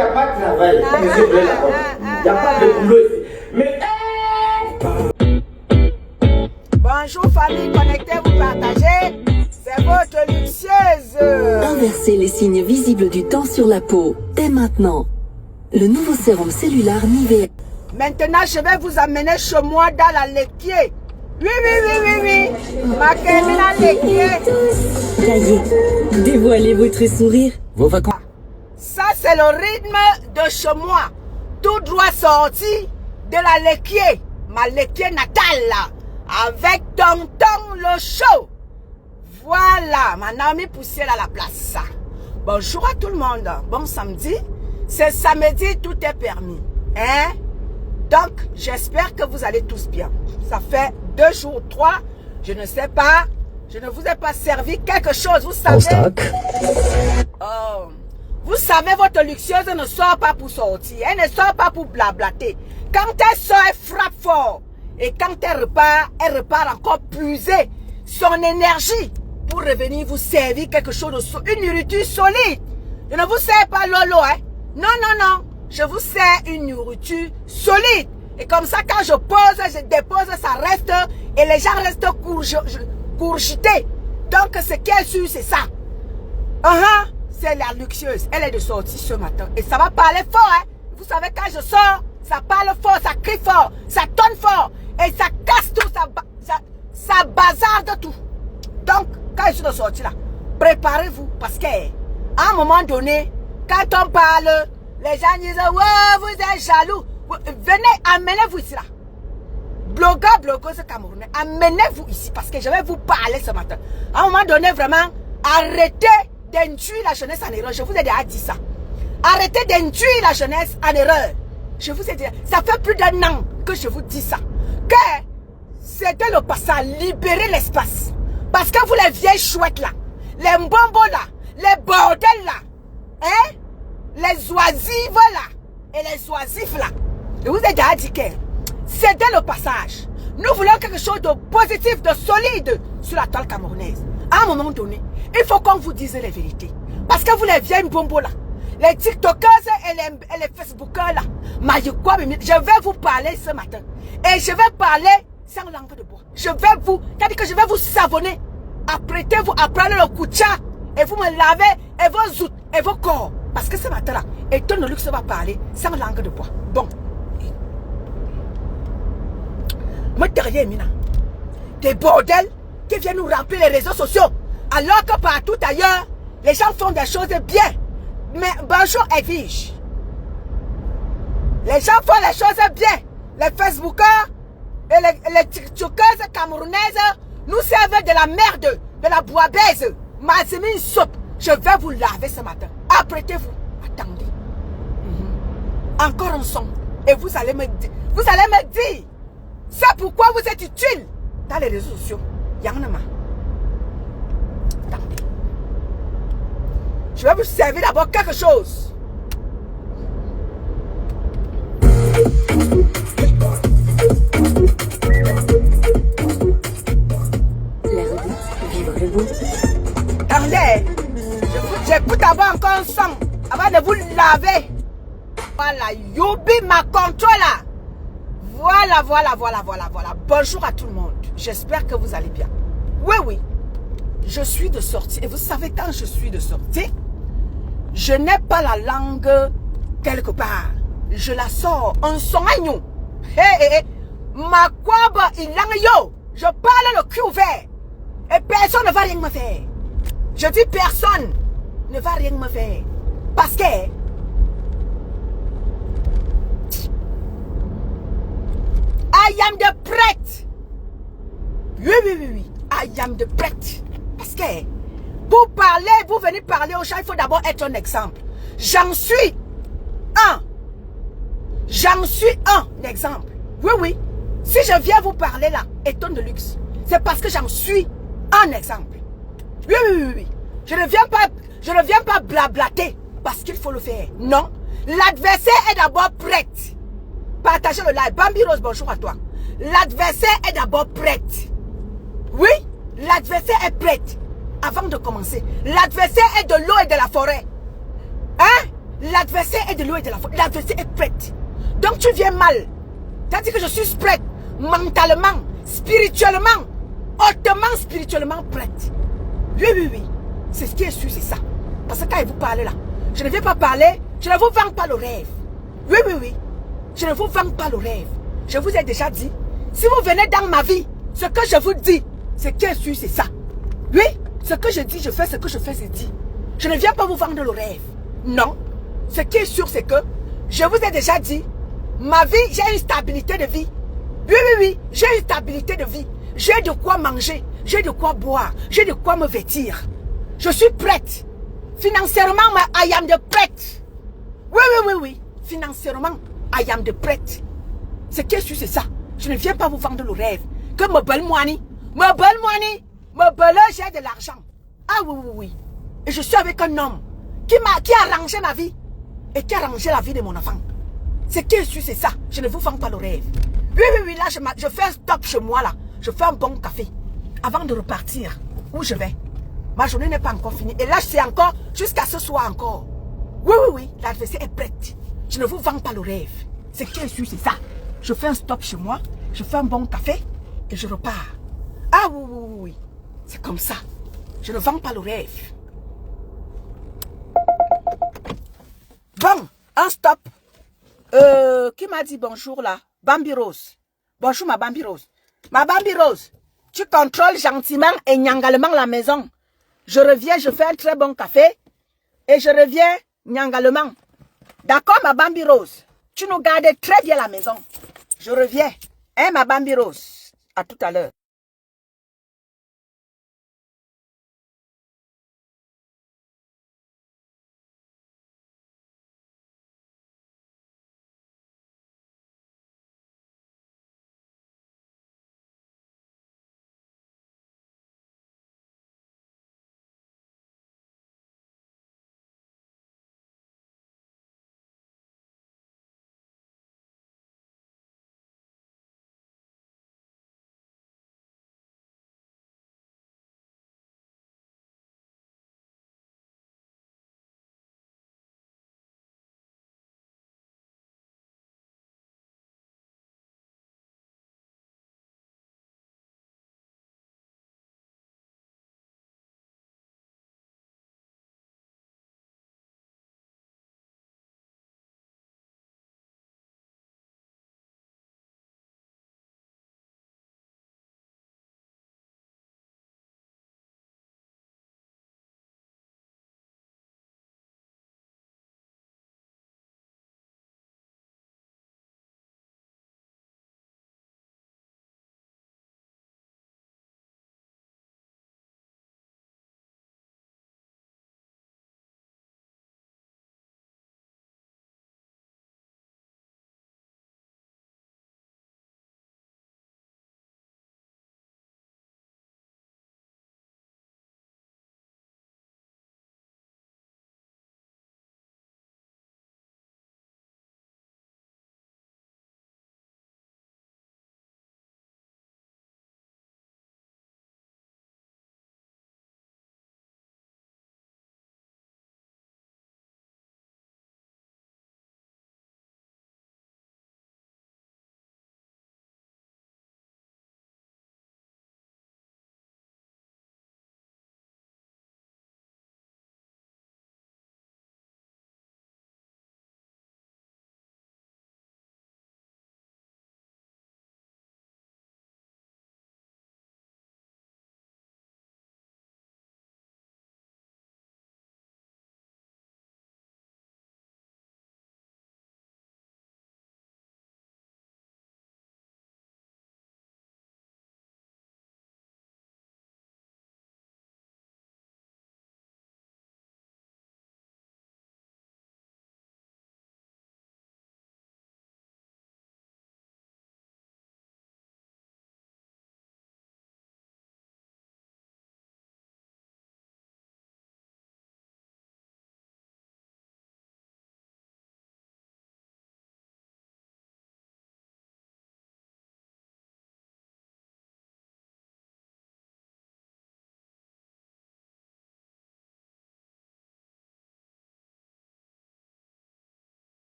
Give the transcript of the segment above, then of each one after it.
n'y a pas de travail. Il n'y a pas de boulot ici. Mais... Bonjour famille, connectez-vous, partagez. C'est votre luxueuse. Inversez les signes visibles du temps sur la peau. Dès maintenant. Le nouveau sérum cellulaire Nivea. Maintenant, je vais vous amener chez moi dans la laitier. Oui. Ma Camilla laitier. Ça y est, dévoilez votre sourire. Vos vacances. Ça, c'est le rythme de chez moi. Tout droit sorti de la laitier. Ma laitier natale, là. Avec tonton le show. Voilà, ma amie poussière à la place. Bonjour à tout le monde. Bon samedi. C'est samedi, tout est permis. Hein? Donc, j'espère que vous allez tous bien. Ça fait 2 jours, 3. Je ne sais pas. Je ne vous ai pas servi quelque chose. Vous savez. Oh. Vous savez, votre luxueuse ne sort pas pour sortir. Elle ne sort pas pour blablater. Quand elle sort, elle frappe fort. Et quand elle repart encore puiser son énergie pour revenir vous servir quelque chose de une nourriture solide. Je ne vous sers pas lolo, hein. Non. Je vous sers une nourriture solide. Et comme ça, quand je pose, je dépose, ça reste. Et les gens restent courgités. Donc, ce qui est sûr, c'est ça. C'est la luxueuse. Elle est de sortie ce matin. Et ça va parler fort, hein. Vous savez, quand je sors, ça parle fort, ça crie fort, ça tonne fort. Et ça casse tout, ça bazarde tout. Donc, quand je suis de sortie là, préparez-vous. Parce qu'à un moment donné, quand on parle, les gens disent, wow, vous êtes jaloux. Venez, amenez-vous ici là. Blogueuse camerounais, amenez-vous ici parce que je vais vous parler ce matin. À un moment donné, vraiment, arrêtez d'induire la jeunesse en erreur. Je vous ai déjà dit ça. Arrêtez d'induire la jeunesse en erreur. Je vous ai dit, ça fait plus d'1 an que je vous dis ça. Que c'était le passage, libérer l'espace. Parce que vous les vieilles chouettes là, les mbombo là, les bordels là, hein, les oisives là, et les oisifs là. Je vous ai déjà dit que c'était le passage. Nous voulons quelque chose de positif, de solide sur la toile camerounaise. À un moment donné, il faut qu'on vous dise les vérités. Parce que vous les vieilles mbombo là, les tiktokers et les facebookers là, je vais vous parler ce matin. Et je vais parler sans langue de bois. Je vais vous savonner. Apprêtez-vous à prendre le koucha et vous me lavez et vos zoutes et vos corps. Parce que ce matin-là, et ton luxe va parler sans langue de bois. Bon. Moi, derrière, Mina, des bordels qui viennent nous remplir les réseaux sociaux. Alors que partout ailleurs, les gens font des choses bien. Mais bonjour, Evige. Les gens font les choses bien. Les Facebookers et les TikTokers camerounaises nous servent de la merde, de la boibaise. Mazimi soupe. Je vais vous laver ce matin. Apprêtez-vous. Attendez. Encore un son. Et vous allez me dire. C'est pourquoi vous êtes utile dans les réseaux sociaux. Yanama. Attendez. Je vais vous servir d'abord quelque chose. Attendez, j'écoute d'abord encore un son avant de vous laver. Voilà, Youbi ma contrôle. Voilà. Bonjour à tout le monde. J'espère que vous allez bien. Oui. Je suis de sortie. Et vous savez, quand je suis de sortie, je n'ai pas la langue quelque part. Je la sors. Un son agneau. Ma kwaba il yo. Je parle le cul ouvert. Et personne ne va rien me faire. Je dis personne ne va rien me faire. Parce que I am the prête. Oui. I am the prête. Parce que pour parler, vous venez parler aux gens, il faut d'abord être un exemple. J'en suis un. Exemple. Oui. Si je viens vous parler là, étonne de luxe, c'est parce que j'en suis un exemple. Oui. Je ne viens pas blablater parce qu'il faut le faire. Non. L'adversaire est d'abord prête. Partagez le live. Bambi Rose, bonjour à toi. L'adversaire est d'abord prête. Oui, l'adversaire est prête. Avant de commencer, l'adversaire est de l'eau et de la forêt. Hein? L'adversaire est de l'eau et de la foi. L'adversaire est prête. Donc tu viens mal. C'est-à-dire que je suis prête. Mentalement, spirituellement, hautement spirituellement prête. Oui, oui, oui. C'est ce qui est sûr, c'est ça. Parce que quand il vous parle là, je ne viens pas parler, je ne vous vends pas le rêve. Oui, oui, oui. Je ne vous vends pas le rêve. Je vous ai déjà dit, si vous venez dans ma vie, ce que je vous dis, ce qui est sûr, c'est ça. Oui, ce que je dis, je fais, ce que je fais, c'est dit. Je ne viens pas vous vendre le rêve. Non. Ce qui est sûr, c'est que, je vous ai déjà dit, ma vie, j'ai une stabilité de vie. Oui, oui, oui, j'ai une stabilité de vie. J'ai de quoi manger, j'ai de quoi boire, j'ai de quoi me vêtir. Je suis prête. Financièrement, I am the prête. Oui, oui, oui, oui. Financièrement, I am the prête. Ce qui est sûr, c'est ça. Je ne viens pas vous vendre le rêve. Que me belle moini, j'ai de l'argent. Ah oui, oui, oui. Et je suis avec un homme qui a arrangé ma vie et qui a arrangé la vie de mon enfant. Ce qui est sûr, c'est ça. Je ne vous vends pas le rêve. Oui, oui, oui, là, je fais un stop chez moi, là. Je fais un bon café avant de repartir. Où je vais? Ma journée n'est pas encore finie. Et là, c'est encore jusqu'à ce soir encore. Oui, oui, oui, l'adversaire est prête. Je ne vous vends pas le rêve. Ce qui est sûr, c'est ça. Je fais un stop chez moi, je fais un bon café et je repars. Ah oui, oui, oui, oui. C'est comme ça. Je ne vends pas le rêve. Bon, un stop. Qui m'a dit bonjour là? Bambi Rose. Bonjour ma Bambi Rose. Ma Bambi Rose, tu contrôles gentiment et nyangalement la maison. Je reviens, je fais un très bon café et je reviens nyangalement. D'accord ma Bambi Rose? Tu nous gardes très bien la maison. Je reviens. Hein ma Bambi Rose? À tout à l'heure.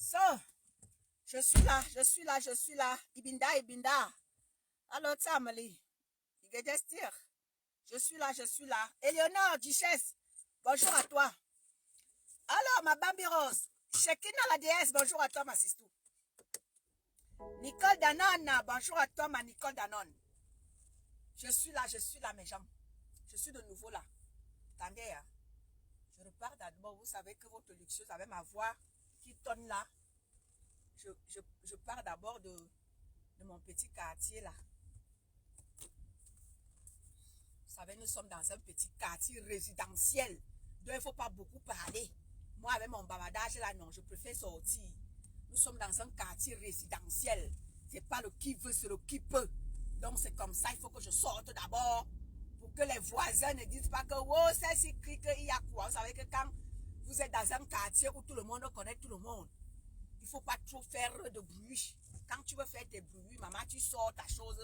So, je suis là. Ibinda. Alors, Tamali, je suis là. Éléonore, Duchesse, bonjour à toi. Alors, ma Bambi Rose, Shekina la déesse, bonjour à toi, ma sistou. Nicole Danone, bonjour à toi, ma Nicole Danone. Je suis là, mes gens. Je suis de nouveau là. Attendez, hein. Je repars d'abord. Vous savez que votre luxueuse avait ma voix qui tonne là. Je pars d'abord de mon petit quartier là. Vous savez, nous sommes dans un petit quartier résidentiel. Donc, il ne faut pas beaucoup parler. Moi, avec mon bavardage là, non, je préfère sortir. Nous sommes dans un quartier résidentiel. Ce n'est pas le qui veut, c'est le qui peut. Donc, c'est comme ça, il faut que je sorte d'abord. Pour que les voisins ne disent pas que, oh, c'est si cri qu'il y a quoi. Vous savez que quand vous êtes dans un quartier où tout le monde connaît tout le monde, il ne faut pas trop faire de bruit. Quand tu veux faire tes bruits, maman, tu sors ta chose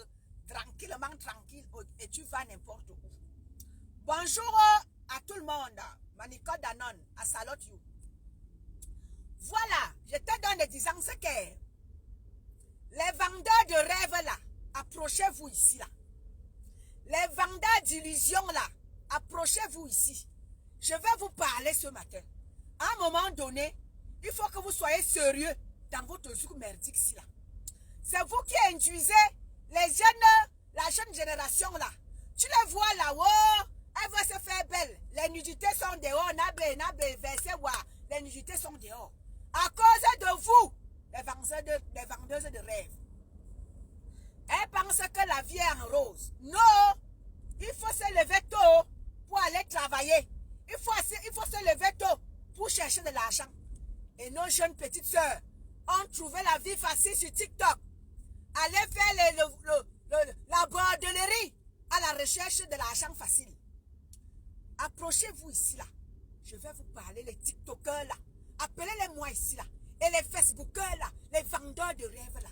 tranquillement, tranquille, et tu vas n'importe où. Bonjour à tout le monde. Manicole Danone, I salute you. Voilà, je te donne des distances que les vendeurs de rêves là, approchez-vous ici là. Les vendeurs d'illusions là, approchez-vous ici. Je vais vous parler ce matin. À un moment donné, il faut que vous soyez sérieux dans votre jour merdique ici là. C'est vous qui induisez les jeunes, la jeune génération là. Tu les vois là-haut, elles vont se faire belle. Les nudités sont dehors, les nudités sont dehors. À cause de vous, les vendeuses de rêves. Elles pensent que la vie est en rose. Non, il faut se lever tôt pour aller travailler. Il faut se lever tôt pour chercher de l'argent. Et nos jeunes petites sœurs ont trouvé la vie facile sur TikTok. Allez faire la bordellerie à la recherche de l'argent facile. Approchez-vous ici là. Je vais vous parler les TikTokers là. Appelez-les moi ici là. Et les Facebookers là. Les vendeurs de rêves là.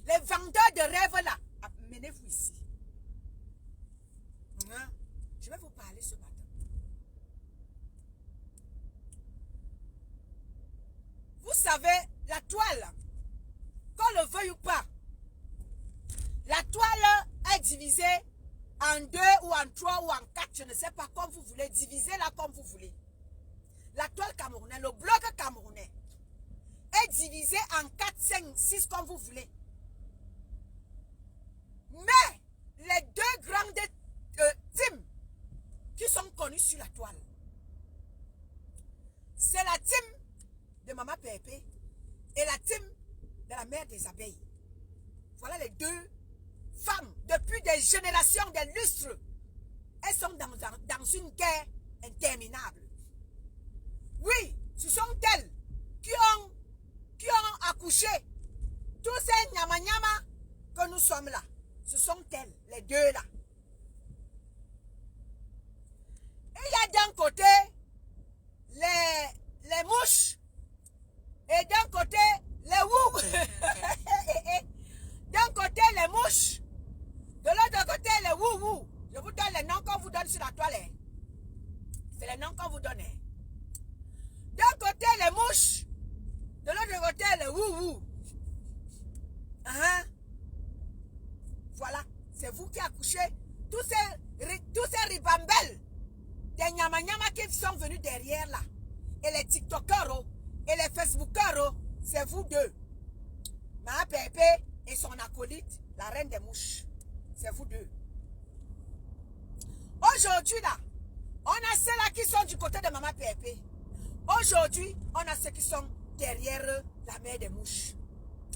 Les vendeurs de rêves là. Amenez-vous ici. Je vais vous parler ce matin. Vous savez, la toile, qu'on le veuille ou pas, la toile est divisée en 2 ou en 3 ou en 4, je ne sais pas, comme vous voulez, divisez-la comme vous voulez. La toile camerounaise, le bloc camerounais, est divisé en 4, 5, 6 comme vous voulez. Mais les deux grandes teams qui sont connues sur la toile, c'est la team de Maman Pépé et la team de la mère des abeilles. Voilà les deux femmes, depuis des générations, des lustres. Elles sont dans une guerre interminable. Oui, ce sont elles qui ont accouché tous ces nyama-nyama que nous sommes là. Ce sont elles, les deux là. Il y a d'un côté les mouches et d'un côté les wou. D'un côté les mouches, de l'autre côté les wou. Je vous donne les noms qu'on vous donne sur la toile. C'est les noms qu'on vous donne. D'un côté les mouches, de l'autre côté les wou. Voilà, c'est vous qui accouchez tous ces ribambelles des nyama-nyama qui sont venus derrière là. Et les TikTokers et les Facebookers, c'est vous deux. Maman Pépé et son acolyte, la reine des mouches. C'est vous deux. Aujourd'hui là, on a ceux-là qui sont du côté de Maman Pépé. Aujourd'hui, on a ceux qui sont derrière la mère des mouches.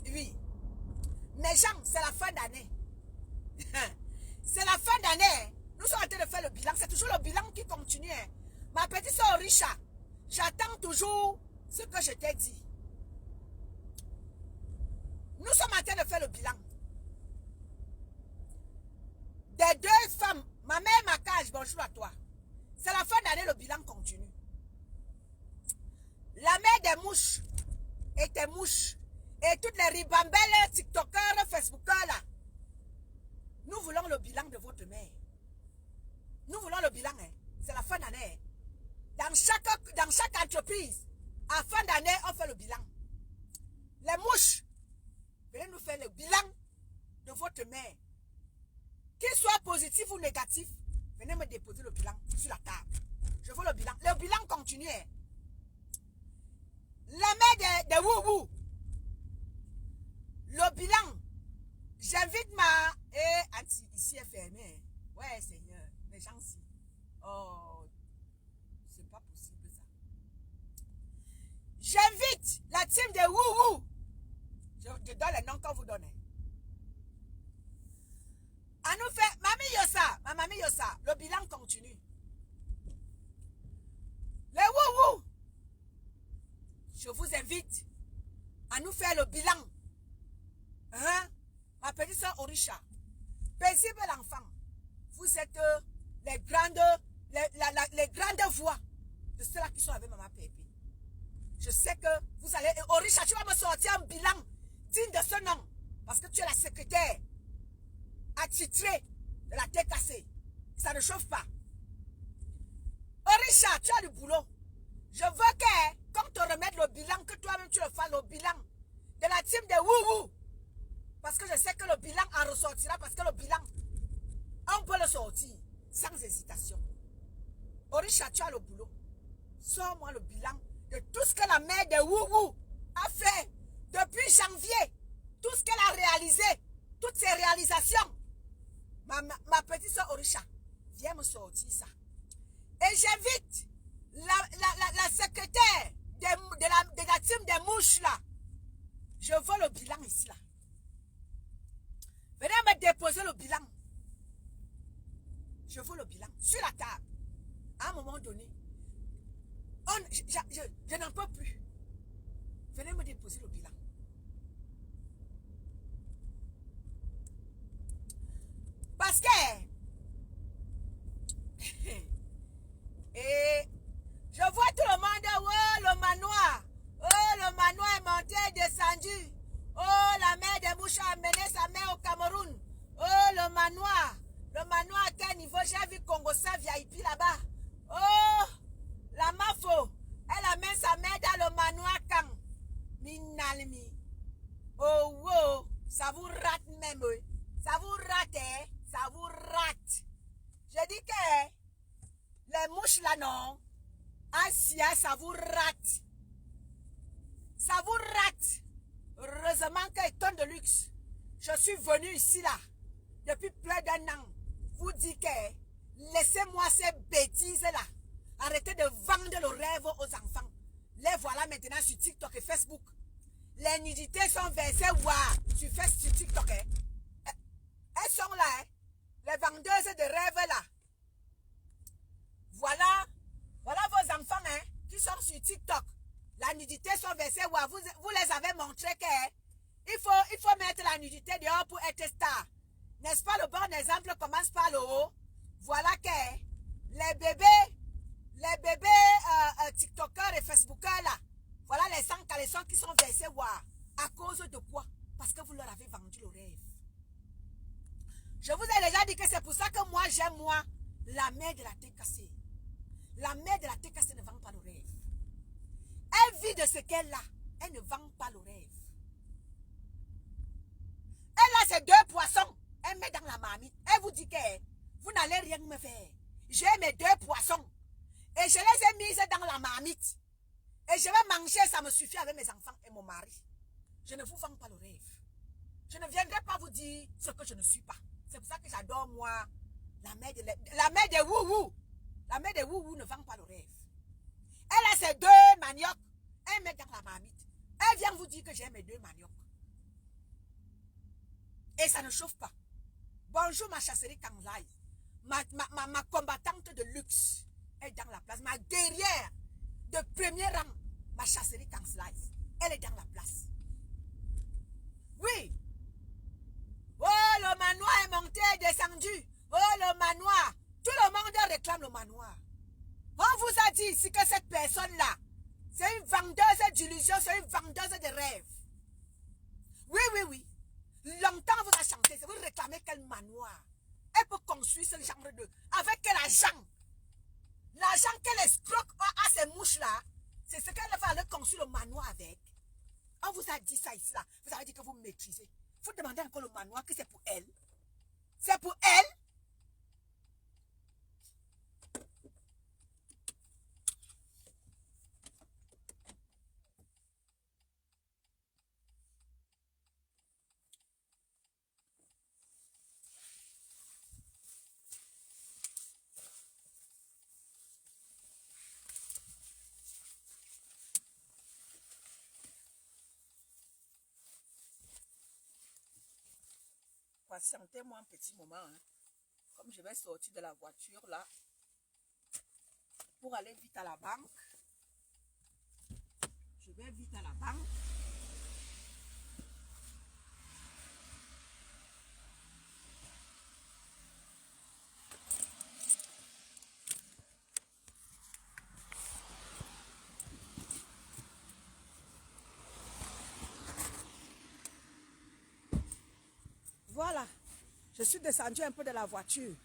Oui. Mes gens, c'est la fin d'année. C'est la fin d'année. Nous sommes en train de faire le bilan. C'est toujours le bilan qui continue. Ma petite soeur Richa, j'attends toujours ce que je t'ai dit. Nous sommes en train de faire le bilan. Des deux femmes, ma mère Macage, bonjour à toi. C'est la fin d'année, le bilan continue. La mère des mouches et tes mouches et toutes les ribambelles, TikTokers, Facebookers là. Nous voulons le bilan de votre mère. Nous voulons le bilan. C'est la fin d'année. Dans chaque entreprise, À fin d'année, on fait le bilan. Les mouches, venez nous faire le bilan de votre mère. Qu'il soit positif ou négatif, venez me déposer le bilan sur la table. Je veux le bilan. Le bilan continue. La mère de Wouhou. Le bilan. J'invite ma... ici est fermé. Ouais, Seigneur. Les gens ici. Oh, c'est pas possible ça. J'invite la team de Wouhou. Je donne les noms qu'on vous donne. À nous faire... Ma mamie Yossa, le bilan continue. Les Wouhou. Je vous invite à nous faire le bilan. Hein? Ma petite soeur Orisha. Paisible l'enfant. Vous êtes les grandes voix de ceux-là qui sont avec Maman Pépé. Je sais que vous allez... Orisha, tu vas me sortir un bilan digne de ce nom. Parce que tu es la secrétaire attitrée de la tête cassée. Ça ne chauffe pas. Orisha, tu as du boulot. Je veux que, qu'on te remette le bilan, que toi-même tu le fasses, le bilan de la team de Wouhou. Parce que je sais que le bilan en ressortira, parce que le bilan, on peut le sortir sans hésitation. Orisha, tu as le boulot. Sors-moi le bilan de tout ce que la mère de Wouhou a fait depuis janvier. Tout ce qu'elle a réalisé, toutes ses réalisations. Ma petite soeur Orisha, viens me sortir ça. Et j'invite la secrétaire de la team des mouches là. Je veux le bilan ici là. Venez me déposer le bilan. Je veux le bilan sur la table. À un moment donné, je n'en peux plus. Venez me déposer le bilan. Parce que et je vois tout le monde, oh le manoir est monté et descendu. Oh, la mère des mouches a amené sa mère au Cameroun. Oh, le manoir à quel niveau? J'ai vu Congo-Sa VIP là-bas. Oh, la Mafo, elle amène sa mère dans le manoir quand Minalmi. Oh, wow, ça vous rate même. Ça vous rate, hein? Ça vous rate. Je dis que les mouches là, non. Asia, ça vous rate. Ça vous rate. Heureusement qu'il y a une tonne de luxe. Je suis venu ici là, depuis plus d'un an, vous dire que laissez-moi ces bêtises là. Arrêtez de vendre le rêve aux enfants. Les voilà maintenant sur TikTok et Facebook. Les nudités sont versées sur TikTok. Elles sont là, hein? Les vendeuses de rêves là. Voilà vos enfants hein, qui sont sur TikTok. La nudité sont versées, vous les avez montré que il faut mettre la nudité dehors pour être star. N'est-ce pas le bon exemple commence par le haut? Voilà que les bébés TikTokers et Facebookers là, voilà les 100 caleçons qui sont versés, à cause de quoi? Parce que vous leur avez vendu le rêve. Je vous ai déjà dit que c'est pour ça que moi j'aime la mère de la tête cassée. La mère de la tête cassée ne vend pas le rêve. Elle vit de ce qu'elle a. Elle ne vend pas le rêve. Elle a ses 2 poissons. Elle met dans la marmite. Elle vous dit que vous n'allez rien me faire. J'ai mes 2 poissons. Et je les ai mises dans la marmite. Et je vais manger, ça me suffit avec mes enfants et mon mari. Je ne vous vends pas le rêve. Je ne viendrai pas vous dire ce que je ne suis pas. C'est pour ça que j'adore moi la mère de Wouhou. La mère de Wouhou ne vend pas le rêve. Elle a ses 2 maniocs. Elle met dans la marmite. Elle vient vous dire que j'ai mes 2 maniocs. Et ça ne chauffe pas. Bonjour ma chasserie Kanglai. Ma combattante de luxe est dans la place. Ma guerrière de premier rang. Ma chasserie Kanglai. Elle est dans la place. Oui. Oh, le manoir est monté et descendu. Oh, le manoir. Tout le monde réclame le manoir. On vous a dit ici que cette personne-là, c'est une vendeuse d'illusions, c'est une vendeuse de rêves. Oui. Longtemps vous a chanté, vous réclamez quel manoir. Elle peut construire ce genre de... Avec quel argent? L'argent qu'elle escroque à ces mouches-là, c'est ce qu'elle va leur construire le manoir avec. On vous a dit ça ici, là. Vous avez dit que vous maîtrisez. Vous demandez encore le manoir que c'est pour elle. C'est pour elle. Patientez-moi un petit moment. Hein. Comme je vais sortir de la voiture là, pour aller vite à la banque. Je vais vite à la banque. Voilà, je suis descendue un peu de la voiture.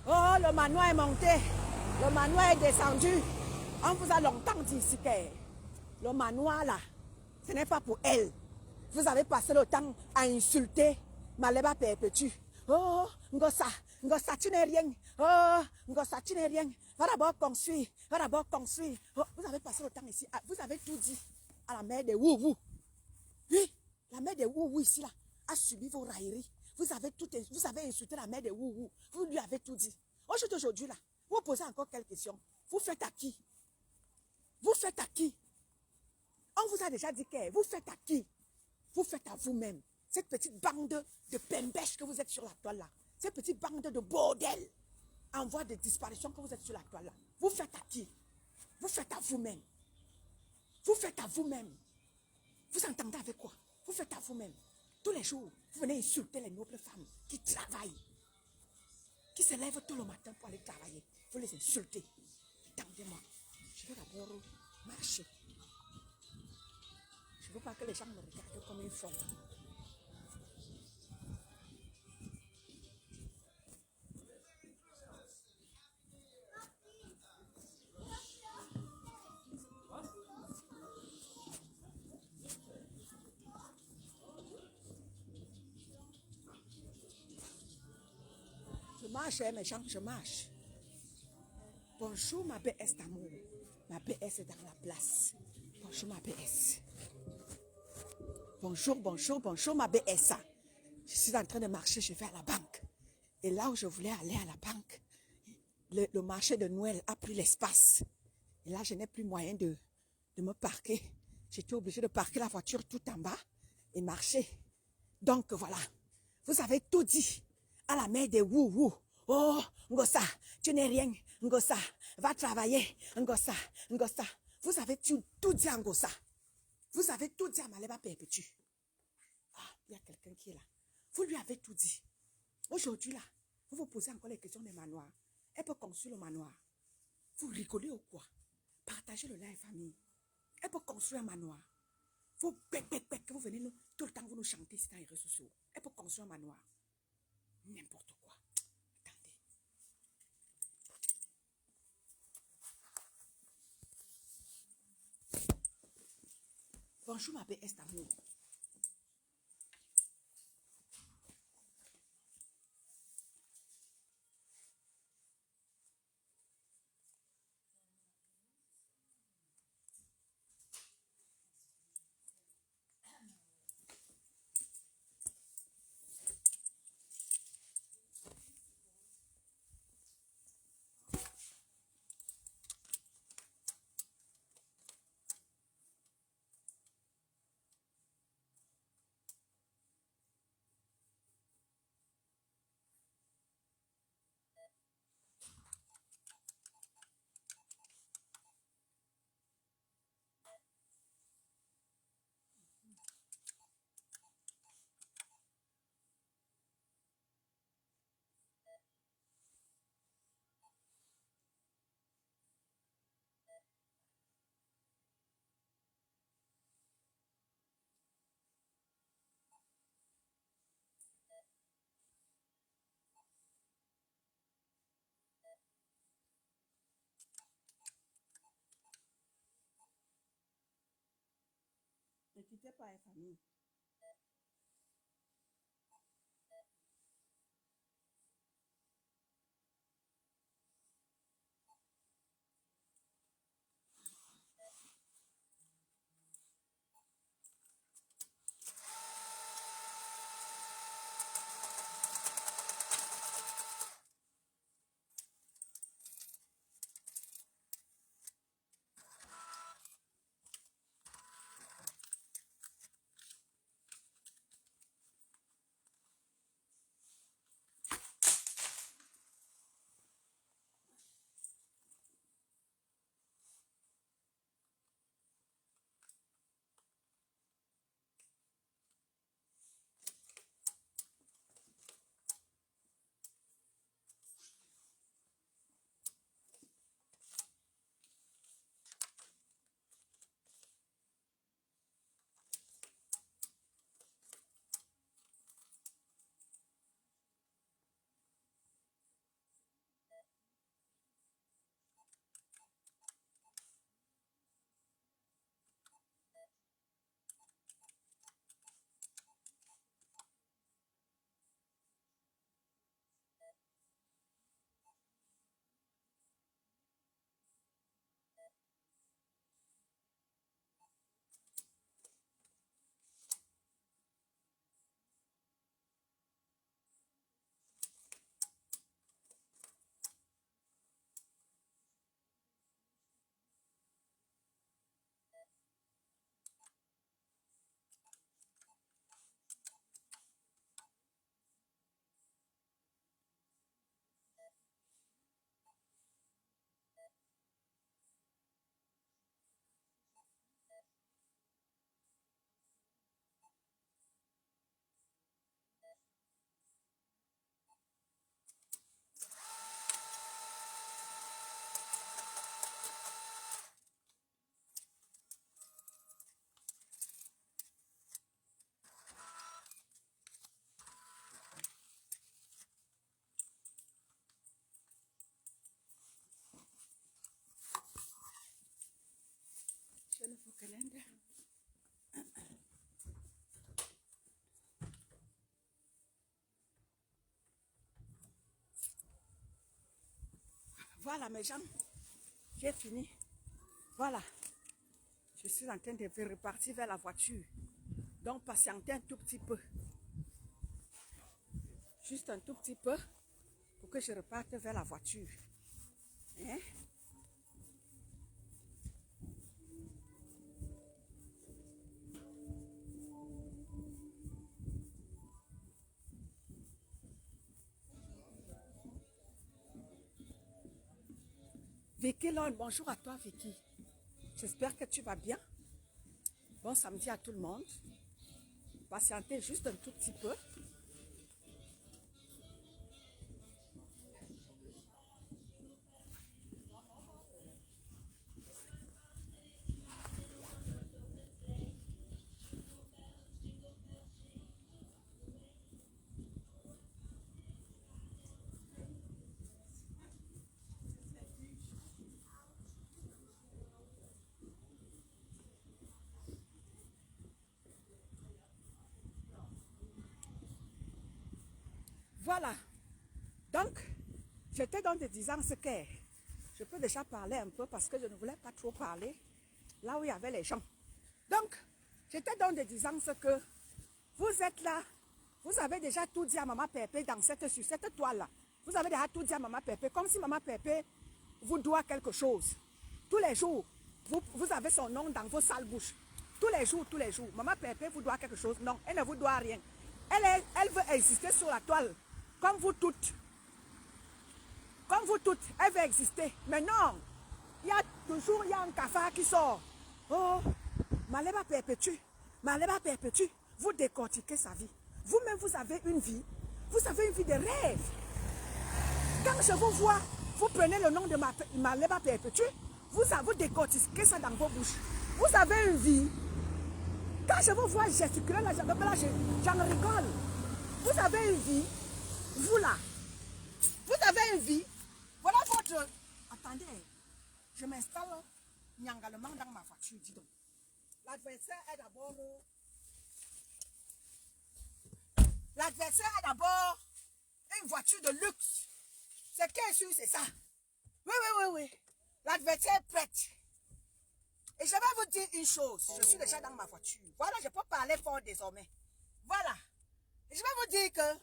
Oh, le manoir est monté. Le manoir est descendu. On vous a longtemps dit ici que le manoir là, ce n'est pas pour elle. Vous avez passé le temps à insulter Maleba Perpétue. Oh, Ngossa, tu n'es rien. Oh, Ngossa, tu n'es rien. Va d'abord construire. Va d'abord construire. Oh, vous avez passé le temps ici. Vous avez tout dit à la mère de Wouvou. Oui, la mère de Wouvou ici là a subi vos railleries. Vous avez insulté la mère de Wouvou. Vous lui avez tout dit. Aujourd'hui là, vous posez encore quelques questions. Vous faites à qui? Vous faites à qui? On vous a déjà dit que vous faites à qui? Vous faites à vous-même. Cette petite bande de pembèches que vous êtes sur la toile là. Cette petite bande de bordel en voie de disparition que vous êtes sur la toile là. Vous faites à qui? Vous faites à vous-même. Vous faites à vous-même. Vous entendez avec quoi? Vous faites à vous-même. Tous les jours, vous venez insulter les nobles femmes qui travaillent. Qui se lèvent tout le matin pour aller travailler. Vous les insultez. Attendez-moi. Je vais d'abord marcher. Je ne veux pas que les gens me regardent comme une folle. Je marche, mes gens, je marche. Bonjour, ma BS d'amour. Ma BS est dans la place. Bonjour, ma BS. Bonjour, bonjour, bonjour, ma BS. Je suis en train de marcher, je vais à la banque. Et là où je voulais aller à la banque, le marché de Noël a pris l'espace. Et là, je n'ai plus moyen de me parquer. J'étais obligée de parquer la voiture tout en bas et marcher. Donc, voilà. Vous avez tout dit à la mère de Wouvou. Oh, Ngossa, tu n'es rien. Ngossa, va travailler. Ngossa, Ngossa. Vous avez tout dit à Ngossa. Vous avez tout dit à Maleba Perpétue. Ah, il y a quelqu'un qui est là. Vous lui avez tout dit. Aujourd'hui, là, vous vous posez encore les questions des manoirs. Elle peut construire le manoir. Vous rigolez ou quoi? Partagez le lien famille. Elle peut construire un manoir. Vous bec, que vous venez nous, tout le temps vous nous chantez ici dans les réseaux sociaux. Elle peut construire un manoir. N'importe quoi. Attendez. Bonjour ma BS d'amour. quittez pas, hein, famille. Je le faut calendar. Voilà mes jambes, j'ai fini. Voilà, je suis en train de repartir vers la voiture. Donc patientez un tout petit peu. Juste un tout petit peu pour que je reparte vers la voiture. Hein? Vicky, bonjour à toi Vicky. J'espère que tu vas bien. Bon samedi à tout le monde. Patientez juste un tout petit peu. Voilà. Donc, j'étais dans des distances que je peux déjà parler un peu parce que je ne voulais pas trop parler là où il y avait les gens. Donc, j'étais dans des distances que vous êtes là, vous avez déjà tout dit à Maman Pépé sur cette toile-là. Vous avez déjà tout dit à Maman Pépé, comme si Maman Pépé vous doit quelque chose. Tous les jours, vous avez son nom dans vos sales bouches. Tous les jours, Maman Pépé vous doit quelque chose. Non, elle ne vous doit rien. Elle veut exister sur la toile, comme vous toutes. Comme vous toutes, elle veut exister. Mais non, il y a un cafard qui sort. Oh, Maleba perpétue. Maleba perpétue. Vous décortiquez sa vie. Vous-même, vous avez une vie. Vous avez une vie de rêve. Quand je vous vois, vous prenez le nom de Maleba perpétue. Vous décortiquez ça dans vos bouches. Vous avez une vie. Quand je vous vois gesticuler là, j'en rigole. Vous avez une vie. Vous là. Vous avez une vie. Voilà votre... Attendez. Je m'installe nyangalement dans ma voiture, dis donc. L'adversaire est d'abord... L'adversaire est d'abord une voiture de luxe. C'est qu'est-ce que c'est ça? Oui. L'adversaire est prête. Et je vais vous dire une chose. Je suis déjà dans ma voiture. Voilà, je peux parler fort désormais. Voilà. Et je vais vous dire que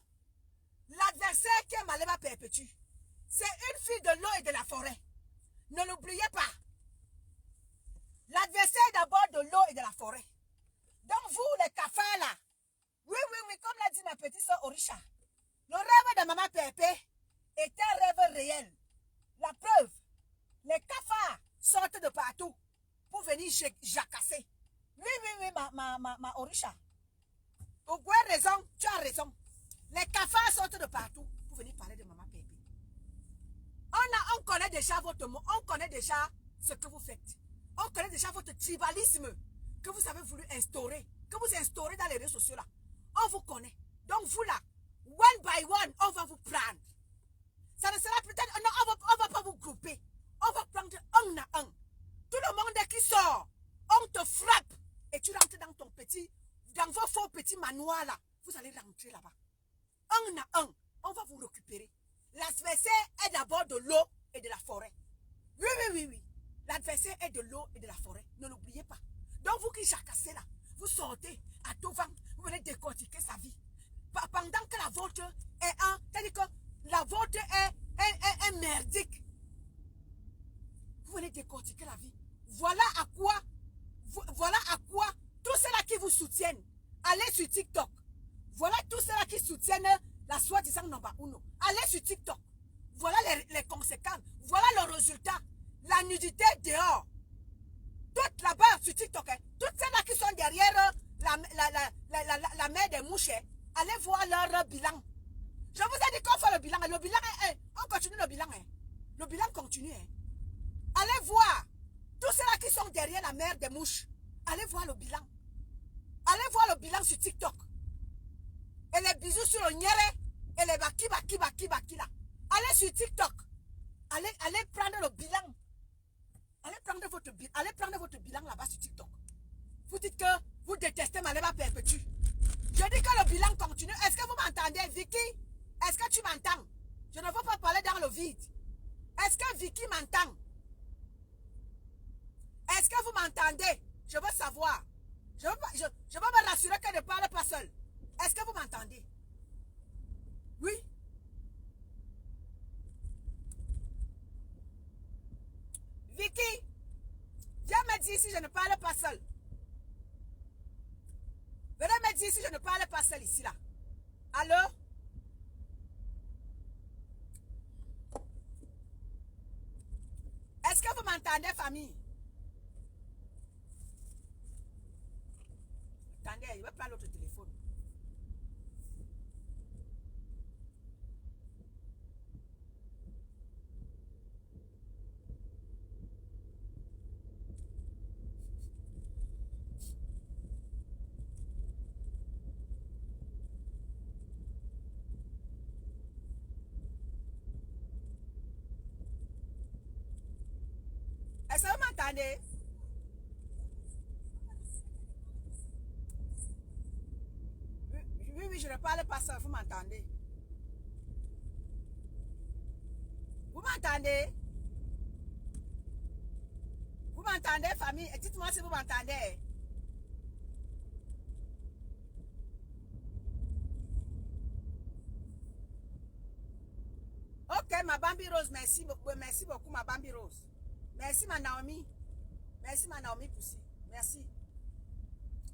l'adversaire qui est Malema Perpétue, c'est une fille de l'eau et de la forêt. Ne l'oubliez pas. L'adversaire est d'abord de l'eau et de la forêt. Donc vous, les cafards là, oui, comme l'a dit ma petite soeur Orisha, le rêve de Maman Pépé est un rêve réel. La preuve, les cafards sortent de partout pour venir jacasser. Oui, ma Orisha. Au bout de raison, tu as raison. Les cafards sortent de partout pour venir parler de Maman Pépé. On connaît déjà votre mot, on connaît déjà ce que vous faites. On connaît déjà votre tribalisme que vous avez voulu instaurer, que vous instaurez dans les réseaux sociaux là. On vous connaît. Donc vous là, one by one, on va vous prendre. Ça ne sera peut-être... Non, on va pas vous grouper. On va prendre un à un. Tout le monde qui sort, on te frappe. Et tu rentres dans vos faux petits manoirs là. Vous allez rentrer là-bas. Un à un, on va vous récupérer. L'adversaire est d'abord de l'eau et de la forêt. Oui. L'adversaire est de l'eau et de la forêt. Ne l'oubliez pas. Donc vous qui jacassez là, vous sortez à tout vent, vous venez décortiquer sa vie. Pendant que la vôtre est c'est-à-dire que la vôtre est merdique. Vous venez décortiquer la vie. Voilà à quoi tous ceux-là qui vous soutiennent, allez sur TikTok. Voilà tous ceux-là qui soutiennent la soi-disant Number Uno. Allez sur TikTok. Voilà les conséquences. Voilà le résultat. La nudité dehors. Toutes là-bas sur TikTok. Toutes celles-là qui sont derrière la mer des mouches. Allez voir leur bilan. Je vous ai dit qu'on fait le bilan. Le bilan est... On continue le bilan. Le bilan continue. Allez voir. Tous ceux-là qui sont derrière la mer des mouches. Allez voir le bilan. Allez voir le bilan sur TikTok. Et les bisous sur le nyere. Et les baki là. Allez sur TikTok. Allez prendre le bilan. Allez prendre votre bilan là-bas sur TikTok. Vous dites que vous détestez Malema Perpétue. Je dis que le bilan continue. Est-ce que vous m'entendez, Vicky? Est-ce que tu m'entends? Je ne veux pas parler dans le vide. Est-ce que Vicky m'entend? Est-ce que vous m'entendez? Je veux savoir. Je veux me rassurer qu'elle ne parle pas seule. Est-ce que vous m'entendez? Oui? Vicky, viens me dire si je ne parle pas seule. Venez me dire si je ne parle pas seule ici là. Allô? Est-ce que vous m'entendez, famille? Attendez, je vais prendre l'autre téléphone. Est-ce que vous m'entendez? Oui, je ne parle pas ça, vous m'entendez? Vous m'entendez? Vous m'entendez, famille? Dites-moi si vous m'entendez. Ok, ma Bambi Rose, merci beaucoup, ma Bambi Rose. Merci, ma Naomi. Merci, ma Naomi Poussi. Merci.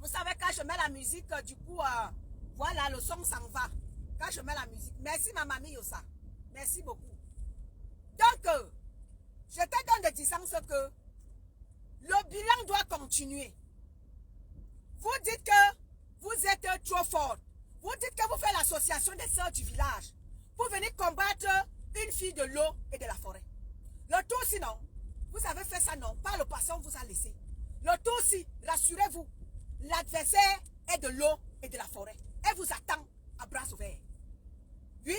Vous savez, quand je mets la musique, du coup, voilà, le son s'en va. Quand je mets la musique. Merci, ma mamie Yosa. Merci beaucoup. Donc, je te donne de distance que le bilan doit continuer. Vous dites que vous êtes trop fort. Vous dites que vous faites l'association des sœurs du village pour venir combattre une fille de l'eau et de la forêt. Le tout, sinon, vous avez fait ça, non. Par le passé, on vous a laissé. Le tout, si, rassurez-vous, l'adversaire est de l'eau et de la forêt. Elle vous attend à bras ouverts. Oui,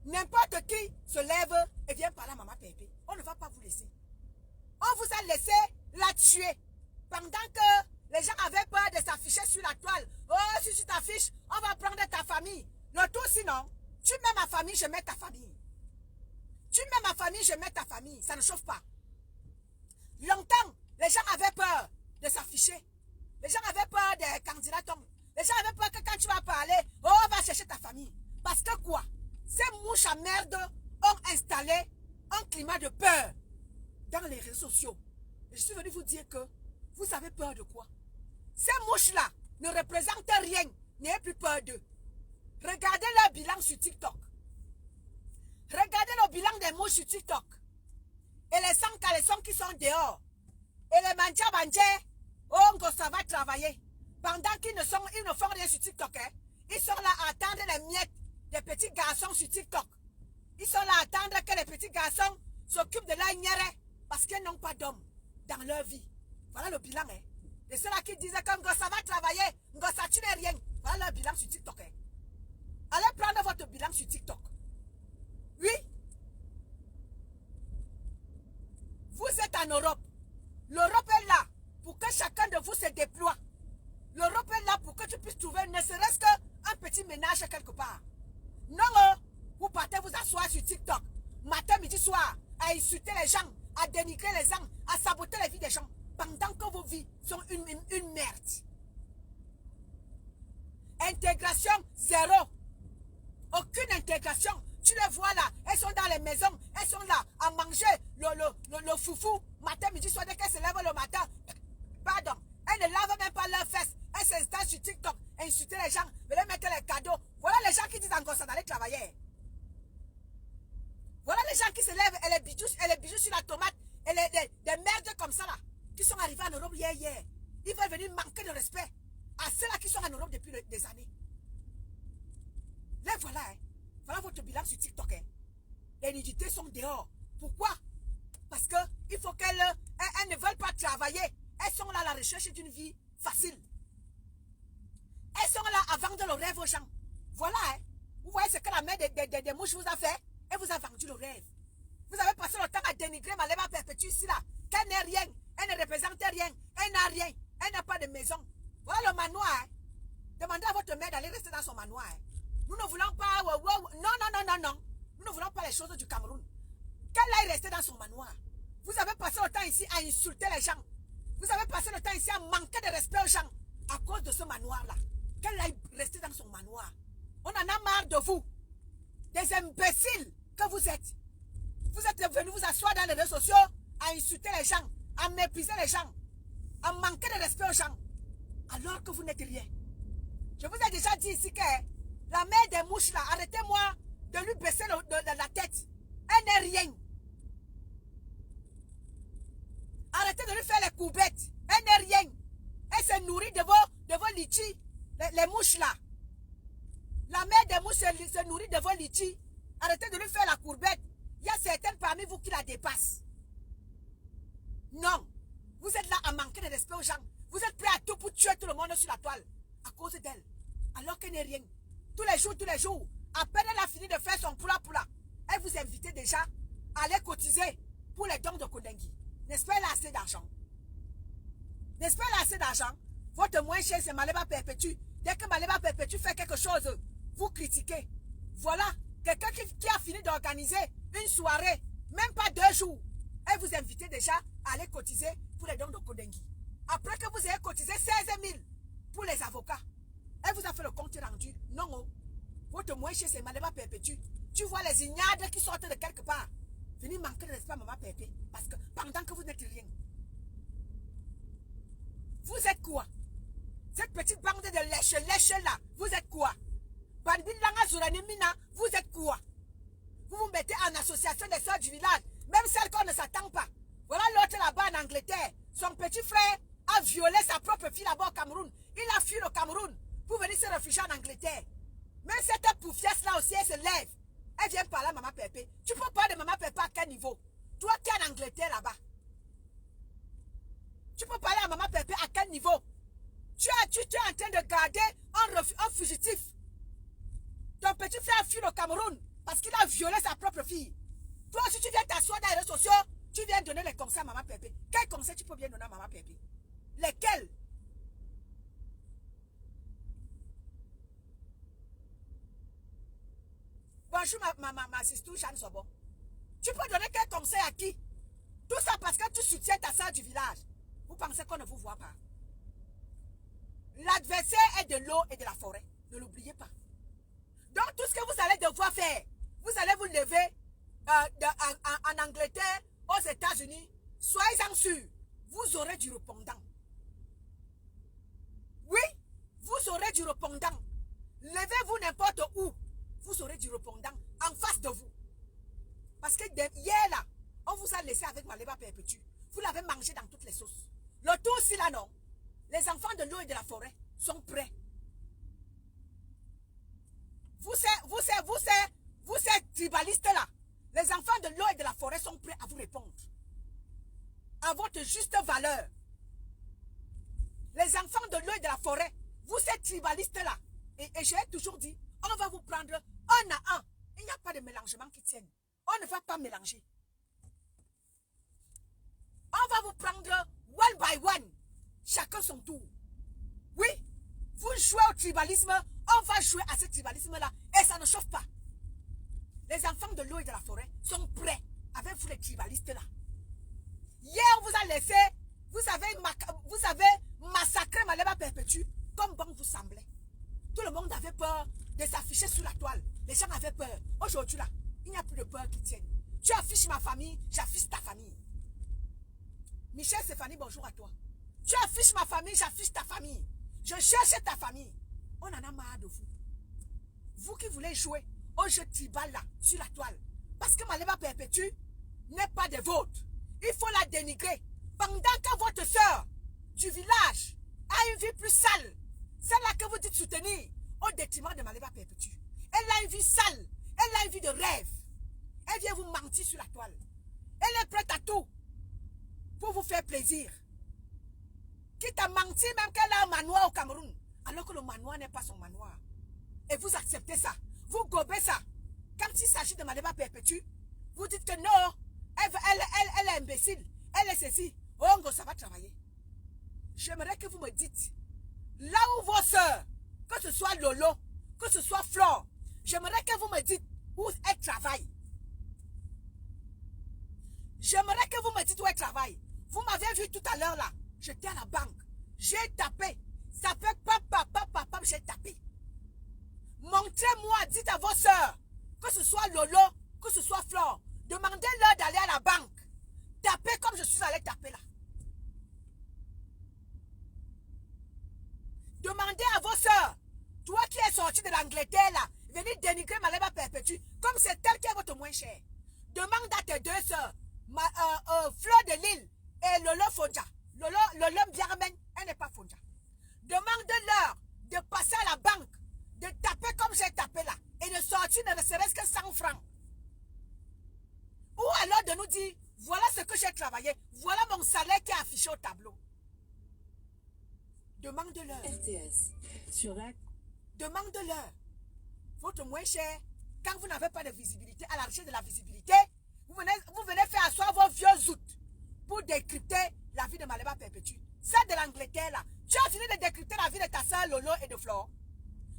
n'importe qui se lève et vient parler à Maman Pépé. On ne va pas vous laisser. On vous a laissé la tuer pendant que les gens avaient peur de s'afficher sur la toile. Oh, si tu t'affiches, on va prendre ta famille. Le tout sinon, tu mets ma famille, je mets ta famille. Tu mets ma famille, je mets ta famille. Ça ne chauffe pas. Longtemps, les gens avaient peur de s'afficher. Les gens avaient peur des candidats. Les gens avaient peur que quand tu vas parler, oh, on va chercher ta famille. Parce que quoi? Ces mouches à merde ont installé un climat de peur dans les réseaux sociaux. Et je suis venu vous dire que vous avez peur de quoi? Ces mouches-là ne représentent rien. N'ayez plus peur d'eux. Regardez leur bilan sur TikTok. Regardez le bilan des mouches sur TikTok. Et les sans caleçons qui sont dehors. Et les mandja-bandjés, oh, ça va travailler. Pendant qu'ils ne font rien sur TikTok, hein. Ils sont là à attendre les miettes des petits garçons sur TikTok. Ils sont là à attendre que les petits garçons s'occupent de leur nière parce qu'ils n'ont pas d'hommes dans leur vie. Voilà le bilan, hein. Et ceux-là qui disaient que ça va travailler, ça tu n'es rien. Voilà leur bilan sur TikTok, hein. Allez prendre votre bilan sur TikTok. Oui. Vous êtes en Europe. L'Europe est là pour que chacun de vous se déploie. L'Europe est là pour que tu puisses trouver ne serait-ce qu'un petit ménage quelque part. Non, vous partez vous asseoir sur TikTok, matin, midi, soir, à insulter les gens, à dénigrer les gens, à saboter la vie des gens, pendant que vos vies sont une merde. Intégration zéro. Aucune intégration. Tu les vois là, elles sont dans les maisons, elles sont là à manger le foufou, matin, midi, soir, dès qu'elles se lèvent le matin. Pardon, elles ne lavent même pas leurs fesses. Elles s'installent sur TikTok, insulter les gens, leur mettre les cadeaux. Voilà les gens qui disent encore ça d'aller travailler. Voilà les gens qui se lèvent et les bijoux sur la tomate et des merdes comme ça là, qui sont arrivés en Europe hier. Ils veulent venir manquer de respect à ceux-là qui sont en Europe depuis des années. Les voilà, hein. Voilà votre bilan sur TikTok. Hein. Les nudités sont dehors. Pourquoi? Parce que il faut qu'elles ne veulent pas travailler. Elles sont là à la recherche d'une vie facile. Elles sont là à vendre le rêve aux gens. Voilà, hein. Vous voyez ce que la mère des mouches vous a fait? Elle vous a vendu le rêve. Vous avez passé le temps à dénigrer Malema Perpétue ici là. Qu'elle n'est rien. Elle ne représente rien. Elle n'a rien. Elle n'a pas de maison. Voilà le manoir. Hein. Demandez à votre mère d'aller rester dans son manoir. Hein. Nous ne voulons pas... Non. Nous ne voulons pas les choses du Cameroun. Qu'elle aille rester dans son manoir. Vous avez passé le temps ici à insulter les gens. Vous avez passé le temps ici à manquer de respect aux gens. À cause de ce manoir-là. Qu'elle aille rester dans son manoir. On en a marre de vous. Des imbéciles que vous êtes. Vous êtes venus vous asseoir dans les réseaux sociaux à insulter les gens, à mépriser les gens, à manquer de respect aux gens. Alors que vous n'êtes rien. Je vous ai déjà dit ici que la mère des mouches là, arrêtez-moi de lui baisser la tête. Elle n'est rien. Arrêtez de lui faire les courbettes. Elle n'est rien. Elle se nourrit de vos litchis. Les mouches là. La mère des mouches se nourrit de vos litchis. Arrêtez de lui faire la courbette. Il y a certaines parmi vous qui la dépassent. Non. Vous êtes là à manquer de respect aux gens. Vous êtes prêts à tout pour tuer tout le monde sur la toile. À cause d'elle. Alors qu'elle n'est rien. Tous les jours. À peine elle a fini de faire son poula. Elle vous invite déjà à aller cotiser pour les dons de Kodengi. N'est-ce pas elle a assez d'argent? N'est-ce pas elle a assez d'argent? Votre moins cher c'est Malema Perpétue. Dès que Malema Perpétue fait quelque chose, vous critiquez. Voilà. Quelqu'un qui a fini d'organiser une soirée, même pas 2 jours. Elle vous invite déjà à aller cotiser pour les dons de Kodengi. Après que vous ayez cotisé 16 000 pour les avocats, elle vous a fait le compte rendu. Non, votre moins cher c'est Malema Perpétue. Tu vois les ignades qui sortent de quelque part. Venez manquer de respect à Maman Pépé. Parce que pendant que vous n'êtes rien. Vous êtes quoi? Cette petite bande de lèche là, vous êtes quoi? Vous êtes quoi? Vous vous mettez en association des soeurs du village, même celles qu'on ne s'attend pas. Voilà l'autre là-bas en Angleterre. Son petit frère a violé sa propre fille là-bas au Cameroun. Il a fui le Cameroun pour venir se réfugier en Angleterre. Même cette poufiasse là aussi, elle se lève. Elle vient parler à Maman Pépé. Tu peux parler de Maman Pépé à quel niveau? Toi qui es en Angleterre là-bas. Tu peux parler à Maman Pépé à quel niveau? Tu es en train de garder un fugitif. Ton petit frère fuit le Cameroun parce qu'il a violé sa propre fille. Toi, si tu viens t'asseoir dans les réseaux sociaux, tu viens donner les conseils à Maman Pépé. Quel conseil tu peux bien donner à Maman Pépé? Lesquels? Bonjour ma sister Jeanne Sobo. Tu peux donner quel conseil à qui? Tout ça parce que tu soutiens ta soeur du village. Vous pensez qu'on ne vous voit pas? L'adversaire est de l'eau et de la forêt. Ne l'oubliez pas. Donc tout ce que vous allez devoir faire, vous allez vous lever en Angleterre, aux États-Unis. Soyez-en sûrs, vous aurez du répondant. Oui, vous aurez du répondant. Levez-vous n'importe où, vous aurez du répondant en face de vous. Parce que hier là, on vous a laissé avec Maleba Perpétue. Vous l'avez mangé dans toutes les sauces. Le tout aussi là non. Les enfants de l'eau et de la forêt sont prêts. Vous êtes tribalistes là. Les enfants de l'eau et de la forêt sont prêts à vous répondre. À votre juste valeur. Les enfants de l'eau et de la forêt, vous êtes tribalistes là. Et j'ai toujours dit, on va vous prendre un à un. Il n'y a pas de mélangement qui tienne. On ne va pas mélanger. On va vous prendre one by one. Chacun son tour. Oui, vous jouez au tribalisme, on va jouer à ce tribalisme-là. Et ça ne chauffe pas. Les enfants de l'eau et de la forêt sont prêts avec vous les tribalistes-là. Hier, on vous a laissé, vous avez massacré Maleba Perpétue comme bon vous semblait. Tout le monde avait peur de s'afficher sur la toile. Les gens avaient peur. Aujourd'hui là, il n'y a plus de peur qui tienne. Tu affiches ma famille, j'affiche ta famille. Michel Stéphanie, bonjour à toi. Tu affiches ma famille, j'affiche ta famille. Je cherche ta famille. On en a marre de vous. Vous qui voulez jouer au jeu tribal là, sur la toile. Parce que Maleba Perpétue n'est pas de vôtre. Il faut la dénigrer. Pendant que votre soeur du village a une vie plus sale, celle-là que vous dites soutenir, au détriment de Maleba Perpétue. Elle a une vie sale. Elle a une vie de rêve. Elle vient vous mentir sur la toile. Elle est prête à tout pour vous faire plaisir. Quitte à mentir même qu'elle a un manoir au Cameroun, alors que le manoir n'est pas son manoir. Et vous acceptez ça. Vous gobez ça. Quand il s'agit de Maleba Perpétue, vous dites que non, elle est imbécile. Elle est ceci. Oh, ça va travailler. J'aimerais que vous me dites, là où vos soeurs, que ce soit Lolo, que ce soit Flore, j'aimerais que vous me dites où elle travaille. J'aimerais que vous me dites où elle travaille. Vous m'avez vu tout à l'heure là. J'étais à la banque. J'ai tapé. Ça fait papa, j'ai tapé. Montrez-moi, dites à vos soeurs, que ce soit Lolo, que ce soit Flore, demandez-leur d'aller à la banque. Tapez comme je suis allé taper là. Demandez à vos soeurs, toi qui es sorti de l'Angleterre là, venez dénigrer Maleba Perpétue, comme c'est elle qui est votre moins cher. Demande à tes deux soeurs, Fleur de Lille et Lolo Fonja. Lolo Biarmen, elle n'est pas Fonja. Demande-leur de passer à la banque, de taper comme j'ai tapé là, et de sortir ne serait-ce que 100 francs. Ou alors de nous dire, voilà ce que j'ai travaillé, voilà mon salaire qui est affiché au tableau. Demande-leur. RTS. Sur la... Demande-leur. Votre moins cher, quand vous n'avez pas de visibilité, à la recherche de la visibilité, vous venez faire asseoir vos vieux zoutes pour décrypter la vie de Maleba Perpétue. Celle de l'Angleterre là. Tu as fini de décrypter la vie de ta soeur Lolo et de Flore.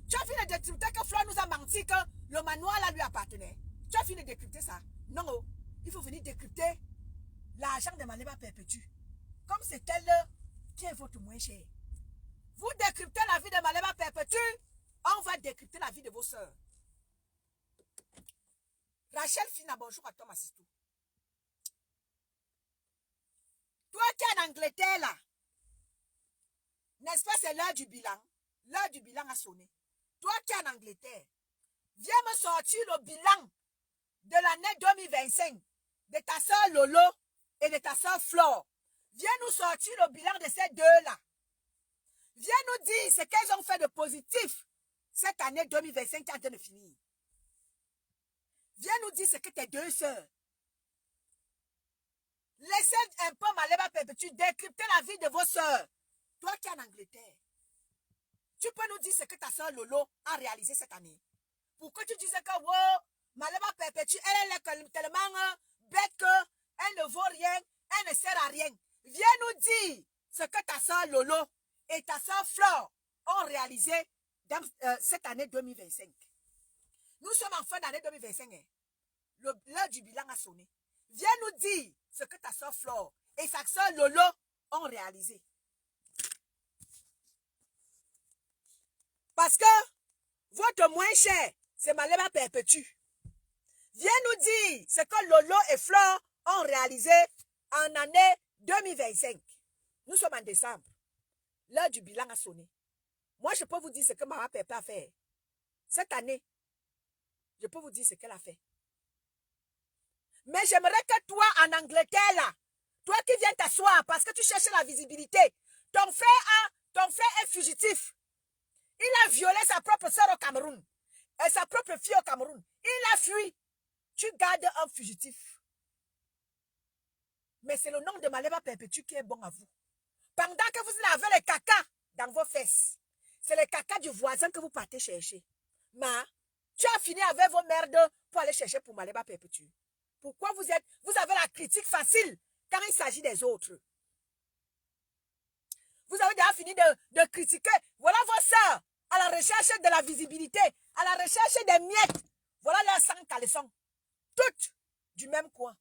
Tu as fini de décrypter que Flore nous a menti que le manoir là lui appartenait. Tu as fini de décrypter ça. Non, il faut venir décrypter l'argent de Maleba Perpétue. Comme c'est elle qui est votre moins cher. Vous décryptez la vie de Maleba Perpétue, on va décrypter la vie de vos soeurs. Rachel Fina, bonjour à toi, ma sister. Toi qui es en Angleterre là, n'est-ce pas, c'est l'heure du bilan. L'heure du bilan a sonné. Toi qui es en Angleterre, viens me sortir le bilan de l'année 2025 de ta soeur Lolo et de ta soeur Flore. Viens nous sortir le bilan de ces deux-là. Viens nous dire ce qu'elles ont fait de positif cette année 2025 qui est en train de finir. Viens nous dire ce que tes deux sœurs. Laissez un peu Maleba Perpétue décrypter la vie de vos sœurs. Toi qui es en Angleterre, tu peux nous dire ce que ta sœur Lolo a réalisé cette année. Pour que tu dises que wow, Maleba Perpétue, elle est tellement bête qu'elle ne vaut rien, elle ne sert à rien. Viens nous dire ce que ta sœur Lolo et ta sœur Flore ont réalisé dans cette année 2025. Nous sommes en fin d'année 2025. Hein. L'heure du bilan a sonné. Viens nous dire ce que ta soeur Flore et sa soeur Lolo ont réalisé. Parce que votre moins cher, c'est Malema Perpétue. Viens nous dire ce que Lolo et Flore ont réalisé en année 2025. Nous sommes en décembre. L'heure du bilan a sonné. Moi, je peux vous dire ce que Maman Pépé a fait. Cette année, je peux vous dire ce qu'elle a fait. Mais j'aimerais que toi, en Angleterre, là, toi qui viens t'asseoir parce que tu cherches la visibilité, ton frère est fugitif. Il a violé sa propre soeur au Cameroun et sa propre fille au Cameroun. Il a fui. Tu gardes un fugitif. Mais c'est le nom de Malema Perpétue qui est bon à vous. Pendant que vous avez les caca dans vos fesses, c'est les caca du voisin que vous partez chercher. Mais tu as fini avec vos merdes pour aller chercher pour Malema Perpétue. Pourquoi vous avez la critique facile quand il s'agit des autres? Vous avez déjà fini de critiquer. Voilà vos sœurs à la recherche de la visibilité, à la recherche des miettes. Voilà leurs 100 caleçons. Toutes du même coin.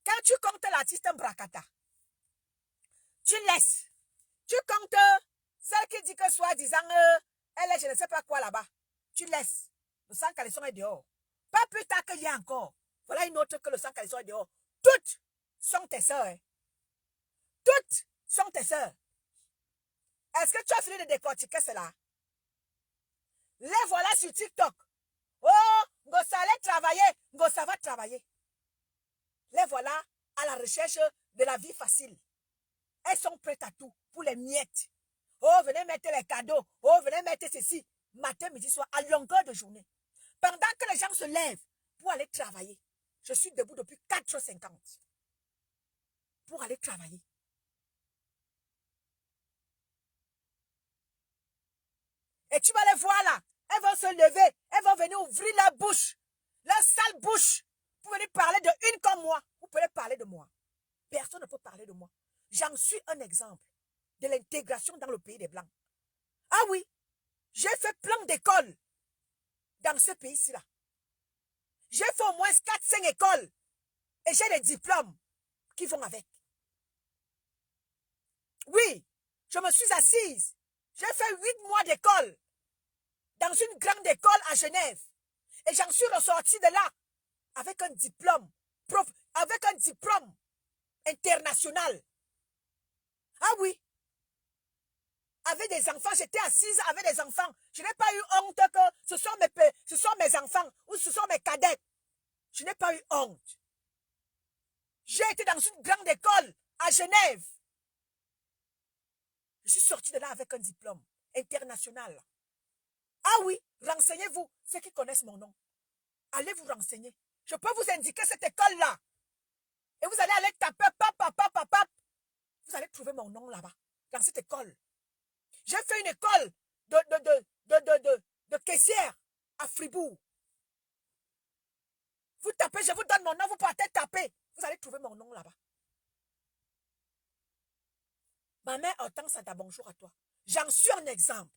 Quand tu comptes l'artiste Mbrakata, tu laisses. Tu comptes celle qui dit que soi-disant, elle est je ne sais pas quoi là-bas. Tu laisses. Le 100 caleçons est dehors. Pas plus tard qu'il y a encore. Voilà une autre que le 100 caleçons est dehors. Toutes sont tes sœurs. Hein. Toutes sont tes sœurs. Est-ce que tu as fini de décortiquer cela? Les voilà sur TikTok. Oh, Ngosa allait travailler. Ngosa va travailler. Les voilà à la recherche de la vie facile. Elles sont prêtes à tout pour les miettes. Oh, venez mettre les cadeaux. Oh, venez mettre ceci. Matin, midi, soir, à longueur de journée. Pendant que les gens se lèvent pour aller travailler. Je suis debout depuis 4h50. Pour aller travailler. Et tu vas les voir là. Elles vont se lever. Elles vont venir ouvrir la bouche. La sale bouche. Pour venir parler de une comme moi. Vous pouvez parler de moi. Personne ne peut parler de moi. J'en suis un exemple de l'intégration dans le pays des Blancs. Ah oui, j'ai fait plein d'écoles dans ce pays-ci-là. J'ai fait au moins 4-5 écoles et j'ai des diplômes qui vont avec. Oui, je me suis assise. J'ai fait 8 mois d'école dans une grande école à Genève et j'en suis ressortie de là avec un diplôme, international. Ah oui. Avec des enfants, j'étais assise avec des enfants. Je n'ai pas eu honte que ce sont mes enfants ou ce sont mes cadets. Je n'ai pas eu honte. J'ai été dans une grande école à Genève. Je suis sortie de là avec un diplôme international. Ah oui, renseignez-vous, ceux qui connaissent mon nom. Allez vous renseigner. Je peux vous indiquer cette école-là. Et vous allez aller taper, pap. Vous allez trouver mon nom là-bas, dans cette école. J'ai fait une école de caissière à Fribourg. Vous tapez, je vous donne mon nom, vous partez taper. Vous allez trouver mon nom là-bas. Ma mère Hortense Santa, bonjour à toi. J'en suis un exemple.